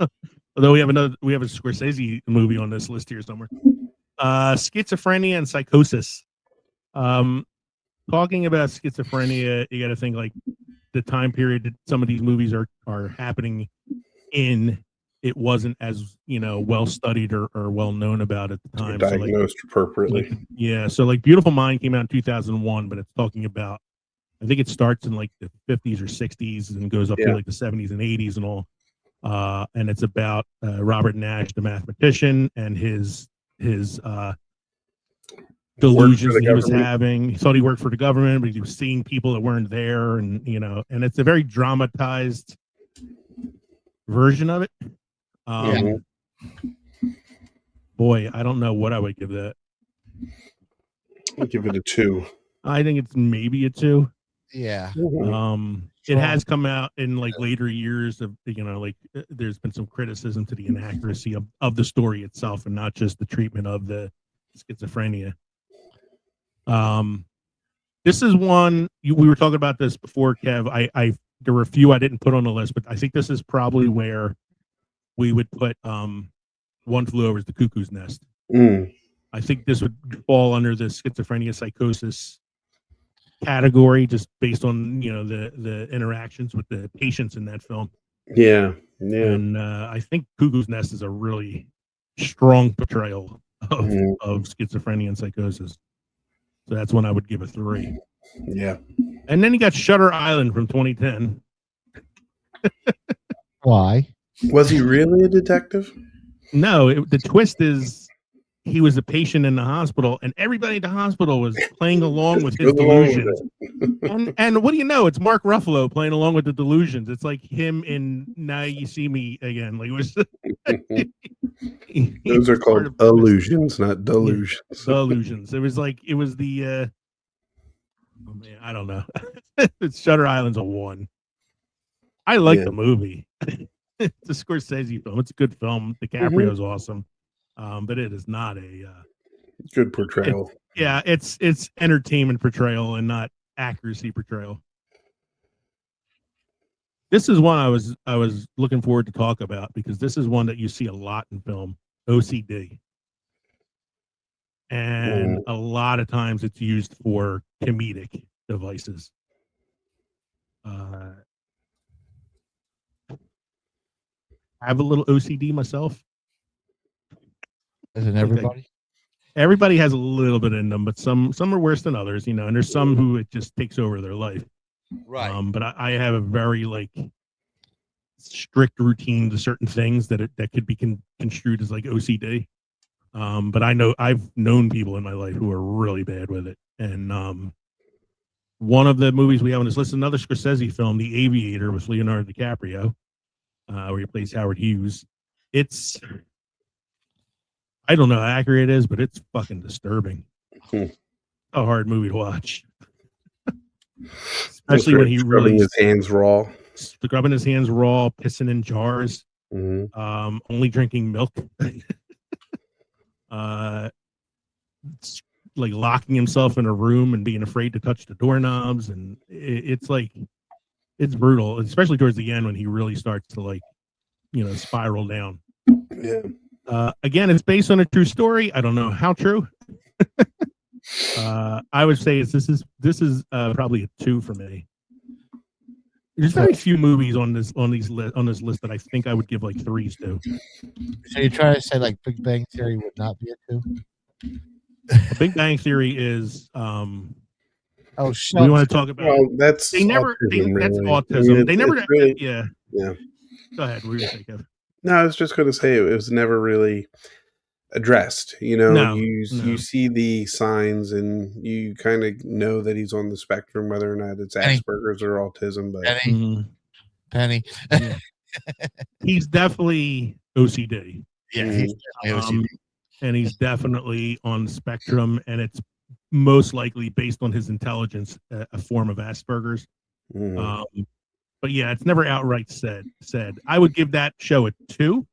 Although we have a Scorsese movie on this list here somewhere. Schizophrenia and Psychosis. Talking about schizophrenia, you got to think like the time period that some of these movies are happening in. It wasn't as well studied or well known about at the time. Diagnosed appropriately. So like Beautiful Mind came out in 2001, but it's talking about, I think it starts in like the 50s or 60s and goes up to like the 70s and 80s and all. And it's about Robert Nash, the mathematician, and his delusions that he was having. He thought he worked for the government, but he was seeing people that weren't there, and and it's a very dramatized version of it. Boy, I don't know what I would give that. I'll give it a 2. I think it's maybe a 2. Yeah. it has come out in like later years of, like there's been some criticism to the inaccuracy of the story itself and not just the treatment of the schizophrenia. This is one we were talking about this before, Kev. There were a few I didn't put on the list, but I think this is probably where we would put One Flew Over the Cuckoo's Nest. I think this would fall under the schizophrenia psychosis category, just based on the interactions with the patients in that film. Yeah. And I think Cuckoo's Nest is a really strong portrayal of schizophrenia and psychosis. So that's one I would give a 3. Yeah. And then you got Shutter Island from 2010. Why? Was he really a detective? No, the twist is he was a patient in the hospital, and everybody at the hospital was playing along with his delusions. And what do you know? It's Mark Ruffalo playing along with the delusions. It's like him in Now You See Me Again. Like, those are called illusions, not delusions. Delusions. It was the oh man, I don't know. Shutter Island's a 1. I like the movie. It's a Scorsese film. It's a good film. DiCaprio's awesome. But it is not a good portrayal. It's entertainment portrayal and not accuracy portrayal. This is one I was looking forward to talk about because this is one that you see a lot in film, OCD. And a lot of times it's used for comedic devices. I have a little OCD myself. Isn't everybody? Everybody has a little bit in them, but some are worse than others, and there's some who it just takes over their life. Right. But I have a very strict routine to certain things that could be construed as like OCD. But I've known people in my life who are really bad with it. And one of the movies we have on this list, another Scorsese film, The Aviator with Leonardo DiCaprio, where he plays Howard Hughes. It's, I don't know how accurate it is, but it's fucking disturbing. A hard movie to watch. Especially when he rubbing his hands raw. Scrubbing his hands raw, pissing in jars, only drinking milk. Like locking himself in a room and being afraid to touch the doorknobs, and it's brutal, especially towards the end when he really starts to spiral down. Again, it's based on a true story. I don't know how true. I would say this is probably a 2 for me. There's very few movies on this list that I think I would give 3s to. So you're trying to say Big Bang Theory would not be a 2? Big Bang Theory is oh shit. We want to talk about that's that's autism. They never really, yeah. Go ahead. What were you saying, Kevin? No, I was just going to say it was never really addressed. You see the signs and you kind of know that he's on the spectrum, whether or not it's Asperger's or autism. But Penny. Yeah. He's definitely OCD. Yeah, he's definitely OCD. And he's definitely on the spectrum, and it's most likely based on his intelligence, a form of Asperger's. But yeah, it's never outright said. I would give that show a 2,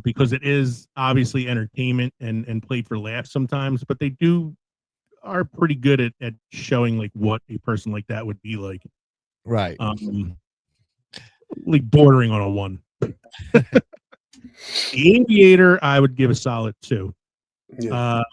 because it is obviously entertainment and played for laughs sometimes, but they are pretty good at showing what a person like that would be like. Right. Bordering on a 1. The Aviator, I would give a solid 2. Yeah.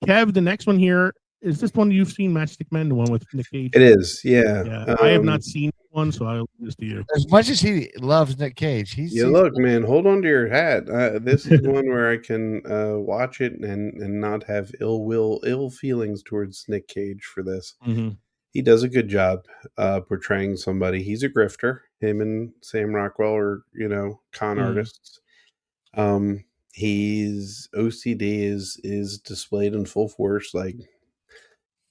Kev, the next one here, is this one you've seen, Matchstick Men, the one with Nick Cage? It is, yeah. I have not seen one, so I'll leave this to you. As much as he loves Nick Cage, look, man, hold on to your hat. This is one where I can watch it and not have ill feelings towards Nick Cage for this. Mm-hmm. He does a good job portraying somebody. He's a grifter. Him and Sam Rockwell are, con artists. His OCD is displayed in full force,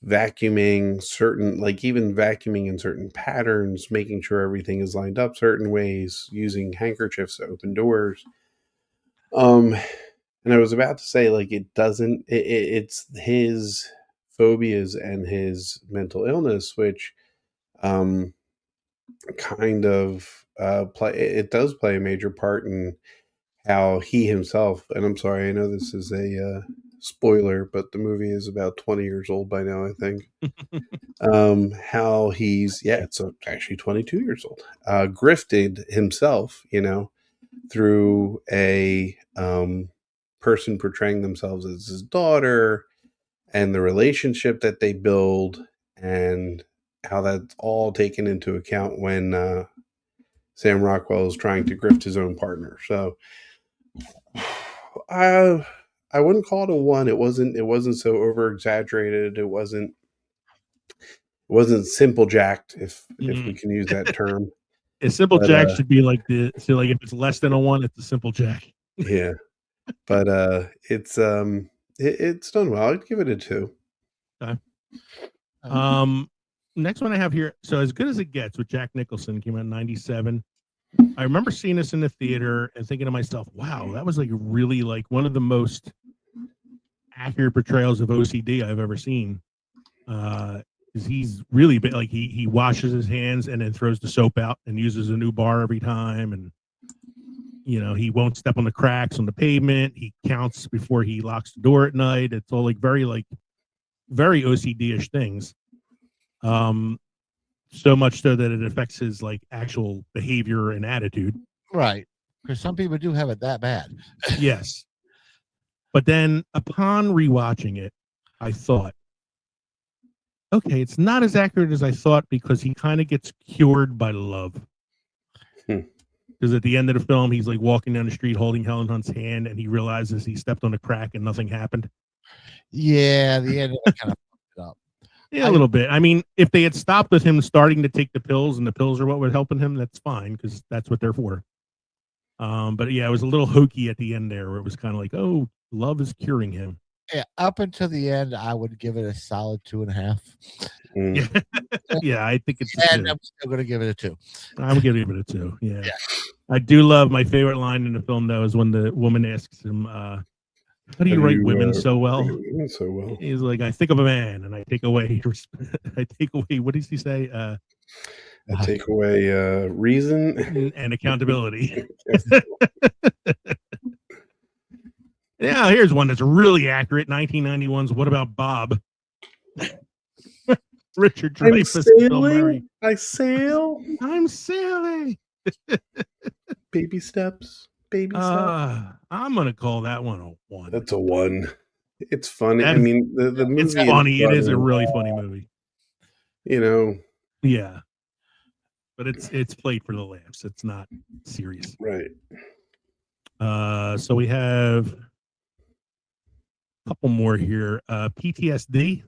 vacuuming even vacuuming in certain patterns, making sure everything is lined up certain ways, using handkerchiefs to open doors. And I was about to say, it's his phobias and his mental illness, which kind of it does play a major part in how he himself, and I'm sorry, I know this is a spoiler, but the movie is about 20 years old by now, I think. How he's, it's actually 22 years old, grifted himself, through a person portraying themselves as his daughter, and the relationship that they build, and how that's all taken into account when Sam Rockwell is trying to grift his own partner. So I wouldn't call it a 1. It wasn't so over exaggerated. It wasn't simple jacked, if we can use that term. A simple jack should be like if it's less than a 1, it's a simple jack. Yeah. But it's done well. I'd give it a 2. Okay. Next one I have here. So As Good as It Gets with Jack Nicholson came out in 97. I remember seeing this in the theater and thinking to myself, wow, that was like really like one of the most accurate portrayals of OCD I've ever seen. Because he's really been like he washes his hands and then throws the soap out and uses a new bar every time, and he won't step on the cracks on the pavement. He counts before he locks the door at night. It's all very OCD-ish things. So much so that it affects his like actual behavior and attitude. Right. Because some people do have it that bad. Yes. But then upon rewatching it, I thought, okay, it's not as accurate as I thought, because he kind of gets cured by love. Because at the end of the film, he's like walking down the street holding Helen Hunt's hand, and he realizes he stepped on a crack and nothing happened. Yeah, the end of it kind of fucked it up. Yeah, a little bit. I mean, if they had stopped with him starting to take the pills, and the pills are what was helping him, that's fine, because that's what they're for. But yeah, it was a little hokey at the end there, where it was kind of like, oh, love is curing him. Yeah, up until the end, I would give it a solid 2.5. Yeah, I think it's. And I'm still going to give it a 2. I'm going to give it a 2. Yeah. I do love, my favorite line in the film though is when the woman asks him, "How do you write women so well?" So well. He's like, "I think of a man, and I take away. I take away. What does he say? I take away reason and accountability." Yeah, here's one that's really accurate. 1991's What About Bob? Richard Dreyfuss. I sail. I'm sailing. Baby steps. Baby steps. I'm gonna call that one a 1. That's a 1. It's funny. I mean, the movie. It's funny. It is a really funny movie. Yeah, but it's played for the laughs. It's not serious. Right. So we have a couple more here. PTSD.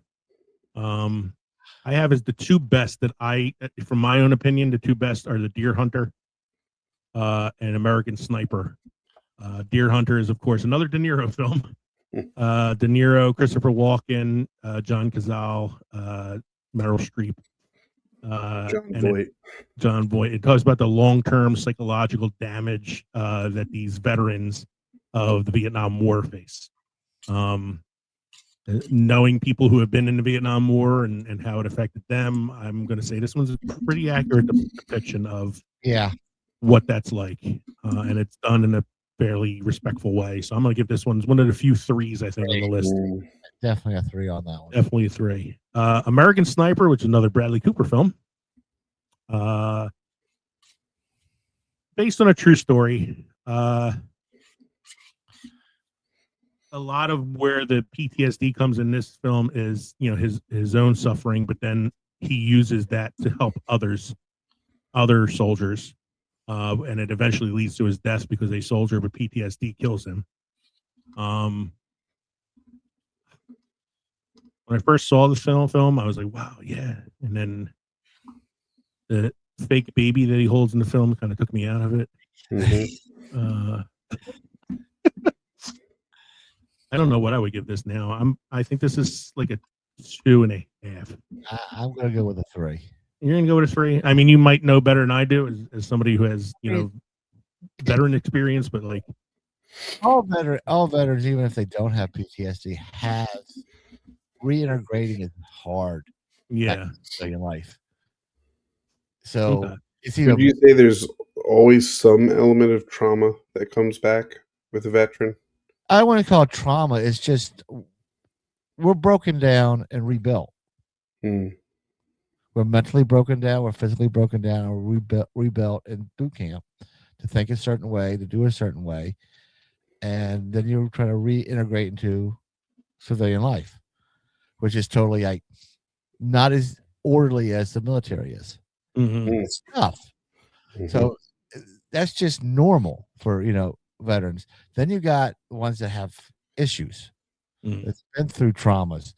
I have as the 2 best that from my own opinion, the 2 best are The Deer Hunter and American Sniper. Deer Hunter is, of course, another De Niro film. De Niro, Christopher Walken, John Cazale, Meryl Streep. John Voight. It talks about the long-term psychological damage that these veterans of the Vietnam War face. Knowing people who have been in the Vietnam War and how it affected them, I'm going to say this one's a pretty accurate depiction of what that's like, and it's done in a fairly respectful way. So I'm going to give this one one of the few 3s I think on the list. Definitely a 3 on that one. Definitely a 3. American Sniper, which is another Bradley Cooper film, based on a true story. A lot of where the PTSD comes in this film is, his own suffering, but then he uses that to help other soldiers, and it eventually leads to his death because a soldier with PTSD kills him. When I first saw the film, I was like, wow, yeah. And then the fake baby that he holds in the film kind of took me out of it. Mm-hmm. I don't know what I would give this now. I think this is like a 2.5. I'm going to go with a 3. You're going to go with a 3? I mean, you might know better than I do as somebody who has, veteran experience, but like all veterans, even if they don't have PTSD, have reintegrating is hard. Yeah. In life. So Would you say there's always some element of trauma that comes back with a veteran? I don't want to call it trauma. It's just we're broken down and rebuilt. Mm. We're mentally broken down. We're physically broken down. And we're rebuilt in boot camp to think a certain way, to do a certain way, and then you're trying to reintegrate into civilian life, which is totally like not as orderly as the military is. It's tough. So that's just normal for veterans. Then you got ones that have issues. That's been through traumas.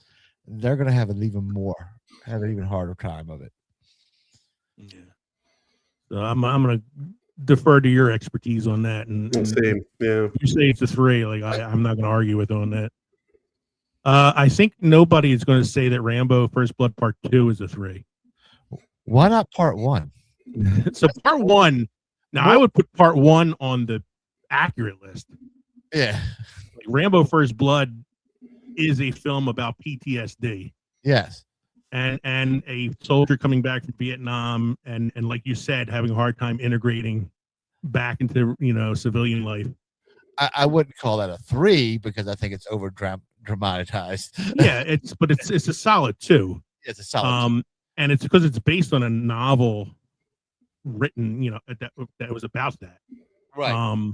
They're going to have an even harder time of it. Yeah. So I'm going to defer to your expertise on that. And Same. Yeah. You say it's a 3. Like I'm not going to argue with on that. I think nobody is going to say that Rambo First Blood Part 2 is a 3. Why not Part 1? So Part 1. Now I would put Part 1 on the accurate list. Yeah. Like Rambo First Blood is a film about PTSD. Yes. And a soldier coming back from Vietnam and like you said, having a hard time integrating back into civilian life. I wouldn't call that a 3 because I think it's over dramatized. Yeah, it's a solid 2. It's a solid 2. And it's because it's based on a novel written, that was about that. Right.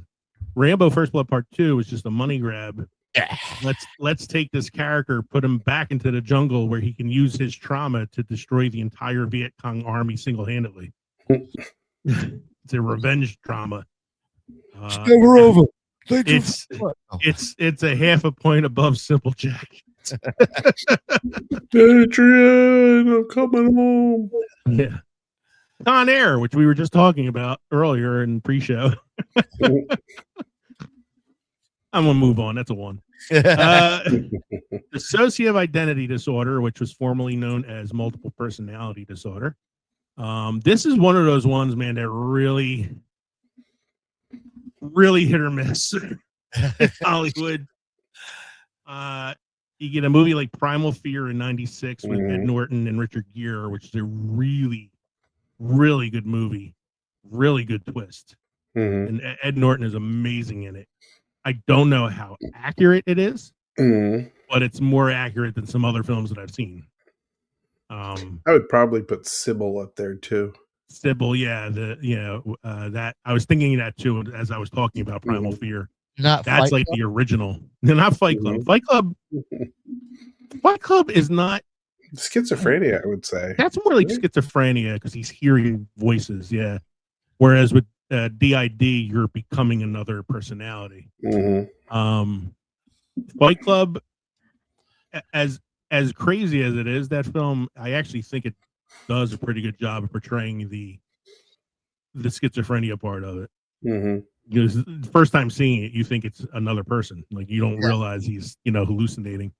Rambo First Blood Part 2 is just a money grab. Yeah. Let's take this character, put him back into the jungle where he can use his trauma to destroy the entire Viet Cong army single-handedly. It's a revenge drama. It's never over. It's a half a point above Simple Jack. Adrian, I'm coming home. Yeah. Con Air, which we were just talking about earlier in pre-show. I'm gonna move on. That's a 1. Dissociative identity disorder, which was formerly known as multiple personality disorder. This is one of those ones, man, that really hit or miss. Hollywood. You get a movie like Primal Fear in '96 with Ed Norton and Richard Gere, which is a really, really good movie. Really good twist. And Ed Norton is amazing in it. I don't know how accurate it is, but it's more accurate than some other films that I've seen. I would probably put Sybil up there too. Sybil, yeah, that I was thinking that too as I was talking about Primal Fear. That's Fight like Club? The original. No, not Fight Club. Fight Club is not schizophrenia, I would say. That's more like schizophrenia because he's hearing voices, yeah. Whereas with DID, you're becoming another personality. Fight Club, as crazy as it is, that film, I actually think it does a pretty good job of portraying the schizophrenia part of it. Because the first time seeing it, you think it's another person. Like you don't realize he's hallucinating.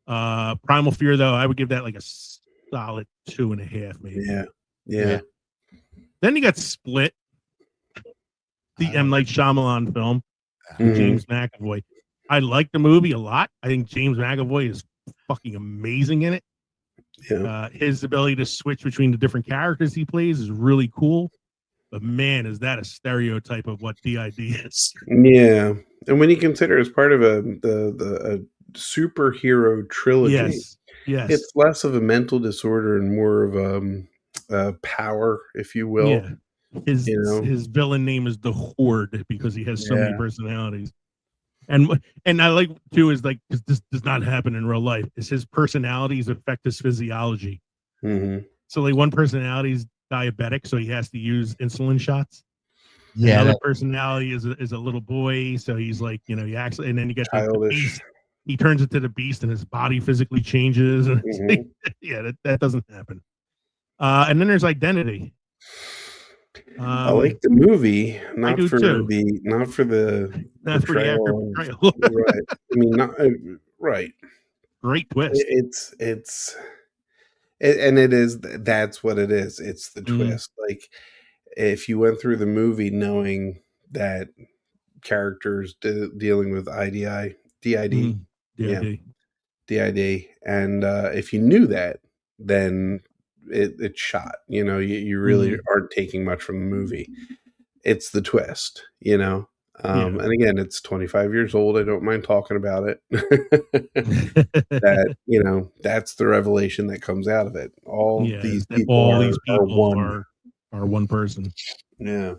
Primal Fear, though, I would give that like a solid 2.5, maybe. Yeah. Then you got Split, the M. Night Shyamalan film, with James McAvoy. I like the movie a lot. I think James McAvoy is fucking amazing in it. Yeah. His ability to switch between the different characters he plays is really cool. But man, is that a stereotype of what DID is? Yeah, and when you consider as part of a superhero trilogy, yes, it's less of a mental disorder and more of a power, if you will. Yeah. His villain name is the Horde because he has so many personalities. And I like too is like because this does not happen in real life. Is his personalities affect his physiology? So like one personality is diabetic, so he has to use insulin shots. Yeah. Another personality is a little boy, so he's like he actually, and then you get the beast. He turns into the beast, and his body physically changes. And that doesn't happen. And then there's Identity. I like the movie, not for the portrayal. Right. I mean, not right. Great twist. That's what it is. It's the twist. Like if you went through the movie knowing that characters dealing with DID, and if you knew that, then it's shot. You really aren't taking much from the movie. It's the twist, And again, it's 25 years old. I don't mind talking about it. That, that's the revelation that comes out of it. All these people are one person. Yeah.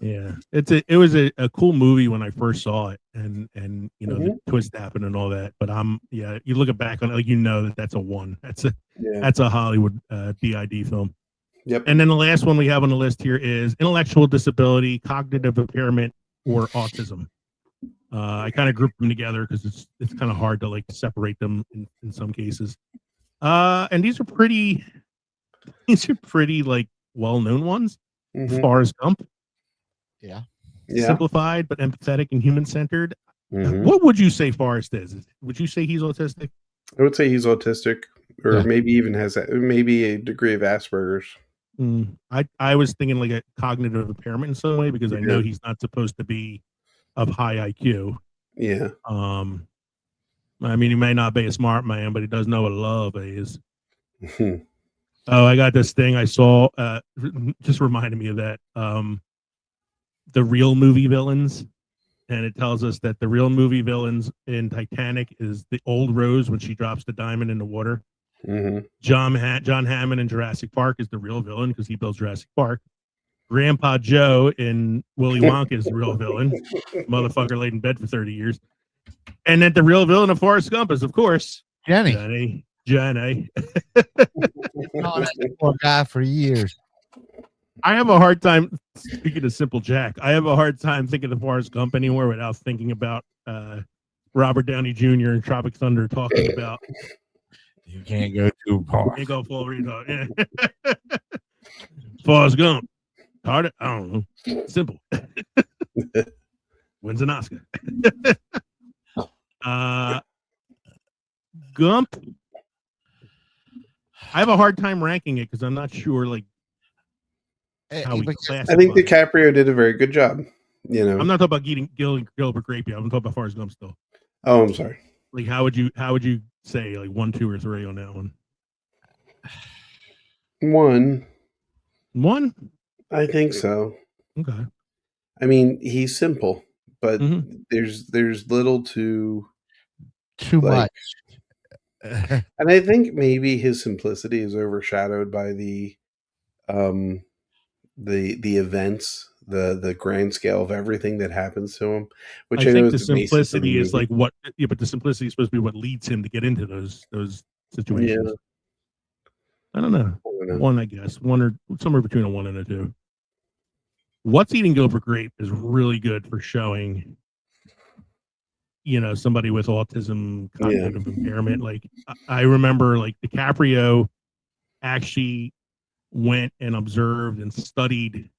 It was a cool movie when I first saw it, and the twist happened and all that. But you look back on it, like that's a one. That's a Hollywood BID film. Yep. And then the last one we have on the list here is intellectual disability, cognitive impairment, or autism. I kind of grouped them together because it's kind of hard to separate them in some cases. And these are pretty well-known ones. Forrest Gump. Yeah. Simplified but empathetic and human-centered. What would you say Forrest is? Would you say he's autistic? I would say he's autistic, or maybe even has maybe a degree of Asperger's. I was thinking like a cognitive impairment in some way, because I know he's not supposed to be of high IQ. Yeah. I mean, he may not be a smart man, but he does know what love is. Oh, I got this thing I saw. Just reminded me of that. The real movie villains, and it tells us that the real movie villains in Titanic is the old Rose when she drops the diamond in the water. John Hammond in Jurassic Park is the real villain because he builds Jurassic Park. Grandpa Joe in Willy Wonka is the real villain. Motherfucker laid in bed for 30 years. And then the real villain of Forrest Gump is, of course, Jenny. Oh, that poor guy for years. I have a hard time, speaking of Simple Jack, I have a hard time thinking of Forrest Gump anywhere without thinking about Robert Downey Jr. and Tropic Thunder talking about you can't go too far. Can't go full retard. Yeah. Forrest Gump. Hard? I don't know. Simple. Wins an Oscar. Gump. I have a hard time ranking it because I'm not sure how we classify. I think DiCaprio did a very good job. I'm not talking about Gilbert Grape yet. I'm talking about Forrest Gump still. Oh, I'm sorry. How would you say 1, 2, or 3 on that one? One? I think so. Okay. I mean, he's simple, but there's little too much. And I think maybe his simplicity is overshadowed by the events, the grand scale of everything that happens to him. Which I know the simplicity is but the simplicity is supposed to be what leads him to get into those situations. Yeah. I don't know. One, I guess. One or somewhere between a 1 and a 2. What's Eating Gilbert Grape is really good for showing, somebody with autism, cognitive impairment. I remember DiCaprio actually went and observed and studied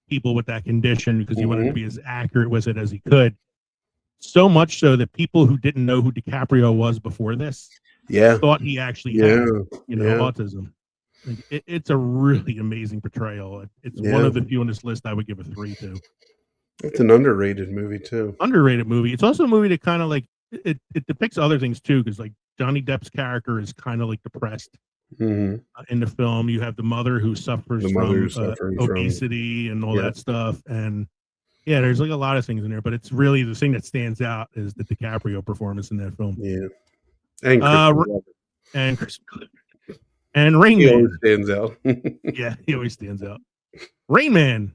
people with that condition because he wanted to be as accurate with it as he could. So much so that people who didn't know who DiCaprio was before this thought he actually had, autism. It's a really amazing portrayal. It's one of the few on this list I would give a 3 to. It's an underrated movie too. Underrated movie. It's also a movie that kind of it depicts other things too, because Johnny Depp's character is kind of depressed in the film. You have the mother who suffers from obesity and all that stuff, and there's a lot of things in there. But it's really the thing that stands out is the DiCaprio performance in that film. Yeah, and Chris and Rain Man. He always stands out. Yeah, he always stands out. Rain Man.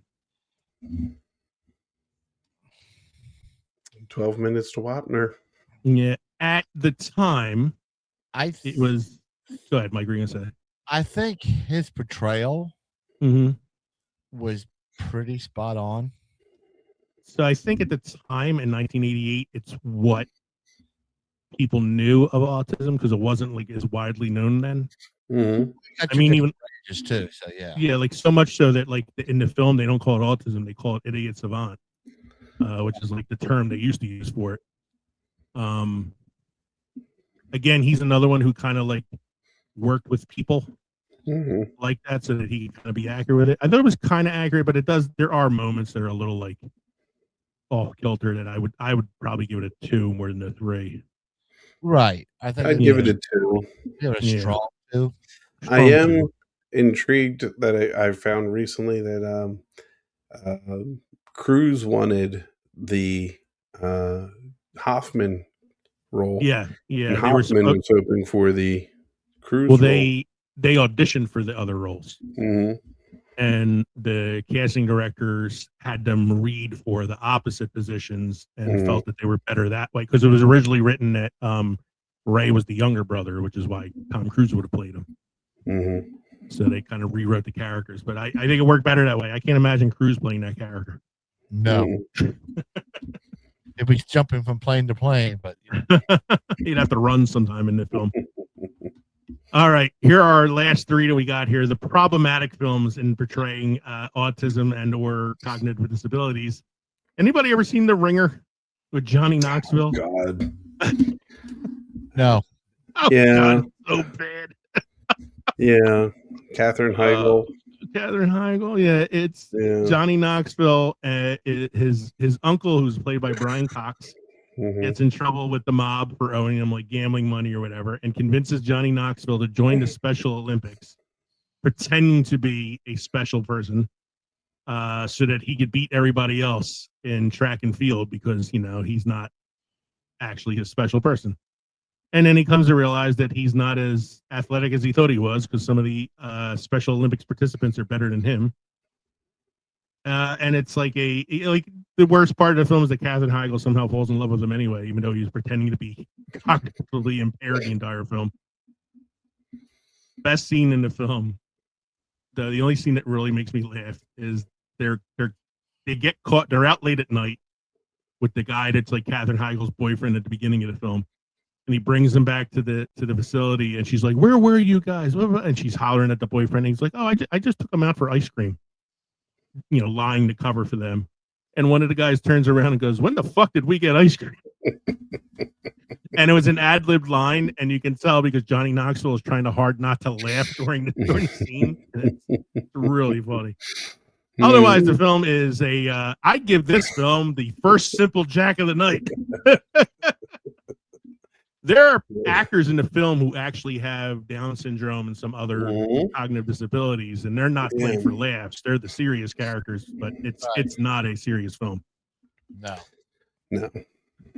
12 minutes to Wapner. Yeah, at the time, it was. Go ahead, Mike. What are you gonna say? I think his portrayal was pretty spot on. So I think at the time in 1988, it's what people knew of autism because it wasn't as widely known then. I mean, even just too. So yeah, so much so that in the film they don't call it autism, they call it idiot savant, which is the term they used to use for it. Again, he's another one who kind of worked with people like that so that he can kind of be accurate with it. I thought it was kind of accurate, but there are moments that are a little off kilter that I would probably give it a 2 more than a 3. Right. I think I'd give it a 2. Give it a strong 2. I am intrigued that I found recently that Cruise wanted the Hoffman role. Yeah. And They were Hoffman was hoping for the Cruise role. they auditioned for the other roles. Mm-hmm. And the casting directors had them read for the opposite positions and felt that they were better that way, because it was originally written that Ray was the younger brother, which is why Tom Cruise would have played him. Mm-hmm. So they kind of rewrote the characters, but I think it worked better that way. I can't imagine Cruise playing that character. No. He'd be jumping from plane to plane, but he'd have to run sometime in the film. All right, here are our last three that we got here. The problematic films in portraying autism and or cognitive disabilities. Anybody ever seen The Ringer with Johnny Knoxville? Oh, God. No. Oh, Yeah. God, so bad. Yeah. Katherine Heigl. Yeah, it's Johnny Knoxville. His uncle, who's played by Brian Cox, gets in trouble with the mob for owing him like gambling money or whatever, and convinces Johnny Knoxville to join the Special Olympics, pretending to be a special person, so that he could beat everybody else in track and field, because he's not actually a special person. And then he comes to realize that he's not as athletic as he thought he was, because some of the Special Olympics participants are better than him. And it's like the worst part of the film is that Katherine Heigl somehow falls in love with him anyway, even though he's pretending to be cognitively impaired the entire film. Best scene in the film, the only scene that really makes me laugh, is they get caught. They're out late at night with the guy that's like Katherine Heigl's boyfriend at the beginning of the film. And he brings them back to the facility, and she's like, "Where were you guys?" And she's hollering at the boyfriend. And he's like, "Oh, I just took them out for ice cream," lying to cover for them. And one of the guys turns around and goes, "When the fuck did we get ice cream?" And it was an ad-libbed line, and you can tell because Johnny Knoxville is trying to hard not to laugh during the scene. It's really funny. Otherwise, the film is I give this film the first simple Jack of the night. There are actors in the film who actually have Down syndrome and some other cognitive disabilities, and they're not playing for laughs. They're the serious characters, but it's not a serious film. No.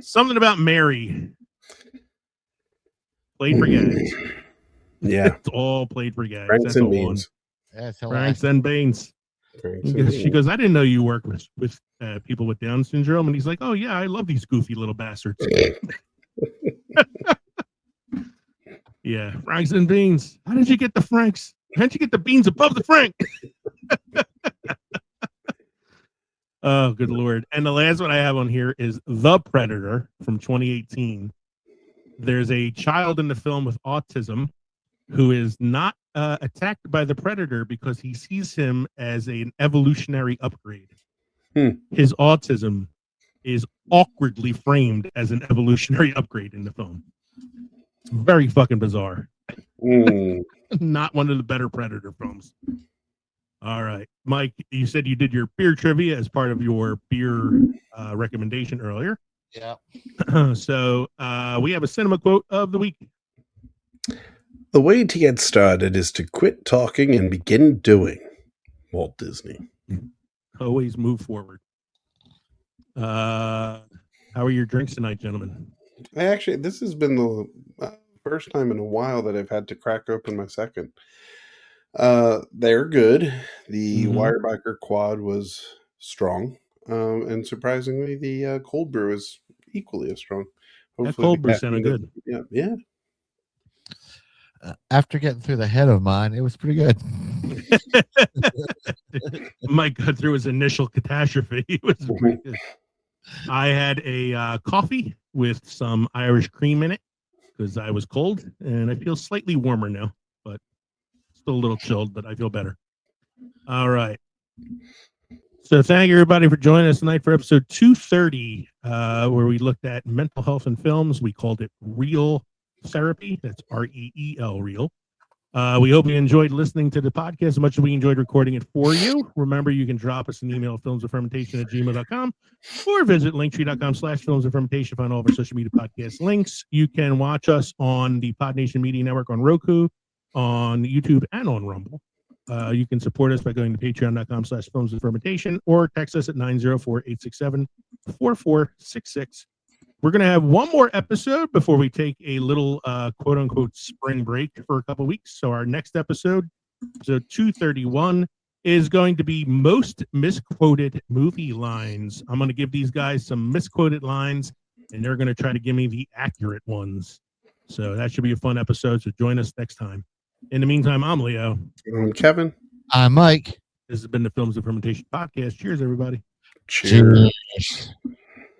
Something About Mary. Played for gags. Yeah. It's all played for gags. Franks and Beans. Franks and Beans. She goes, "I didn't know you worked with people with Down syndrome." And he's like, "Oh, yeah, I love these goofy little bastards." Yeah, Franks and Beans. How did you get the Franks? How'd you get the beans above the Frank? Oh, good Lord. And the last one I have on here is The Predator from 2018. There's a child in the film with autism who is not attacked by the predator because he sees him as an evolutionary upgrade. His autism is awkwardly framed as an evolutionary upgrade in the film. It's very fucking bizarre. Not one of the better Predator films. All right, Mike, you said you did your beer trivia as part of your beer recommendation earlier. Yeah. So we have a cinema quote of the week. "The way to get started is to quit talking and begin doing." Walt Disney. Always move forward. How are your drinks tonight, gentlemen? This has been the first time in a while that I've had to crack open my second. They're good. The Wirebiker Quad was strong, and surprisingly, the cold brew is equally as strong. Hopefully that cold brew sounded good. Yeah. After getting through the head of mine, it was pretty good. Mike got through his initial catastrophe. It was pretty good. I had a coffee with some Irish cream in it because I was cold, and I feel slightly warmer now, but still a little chilled, but I feel better. All right. So thank you, everybody, for joining us tonight for episode 230, where we looked at mental health in films. We called it Real Therapy. That's REEL, Real. We hope you enjoyed listening to the podcast as much as we enjoyed recording it for you. Remember, you can drop us an email, filmsoffermentation@gmail.com, or visit linktree.com/filmsoffermentation to find all of our social media podcast links. You can watch us on the Pod Nation Media Network on Roku, on YouTube, and on Rumble. You can support us by going to patreon.com/filmsandfermentation or text us at 904-867-4466. We're going to have one more episode before we take a little quote unquote spring break for a couple weeks. So our next episode, so 231, is going to be most misquoted movie lines. I'm going to give these guys some misquoted lines, and they're going to try to give me the accurate ones. So that should be a fun episode. So join us next time. In the meantime, I'm Leo. I'm Kevin. I'm Mike. This has been the Films and Fermentation Podcast. Cheers, everybody. Cheers. Cheers.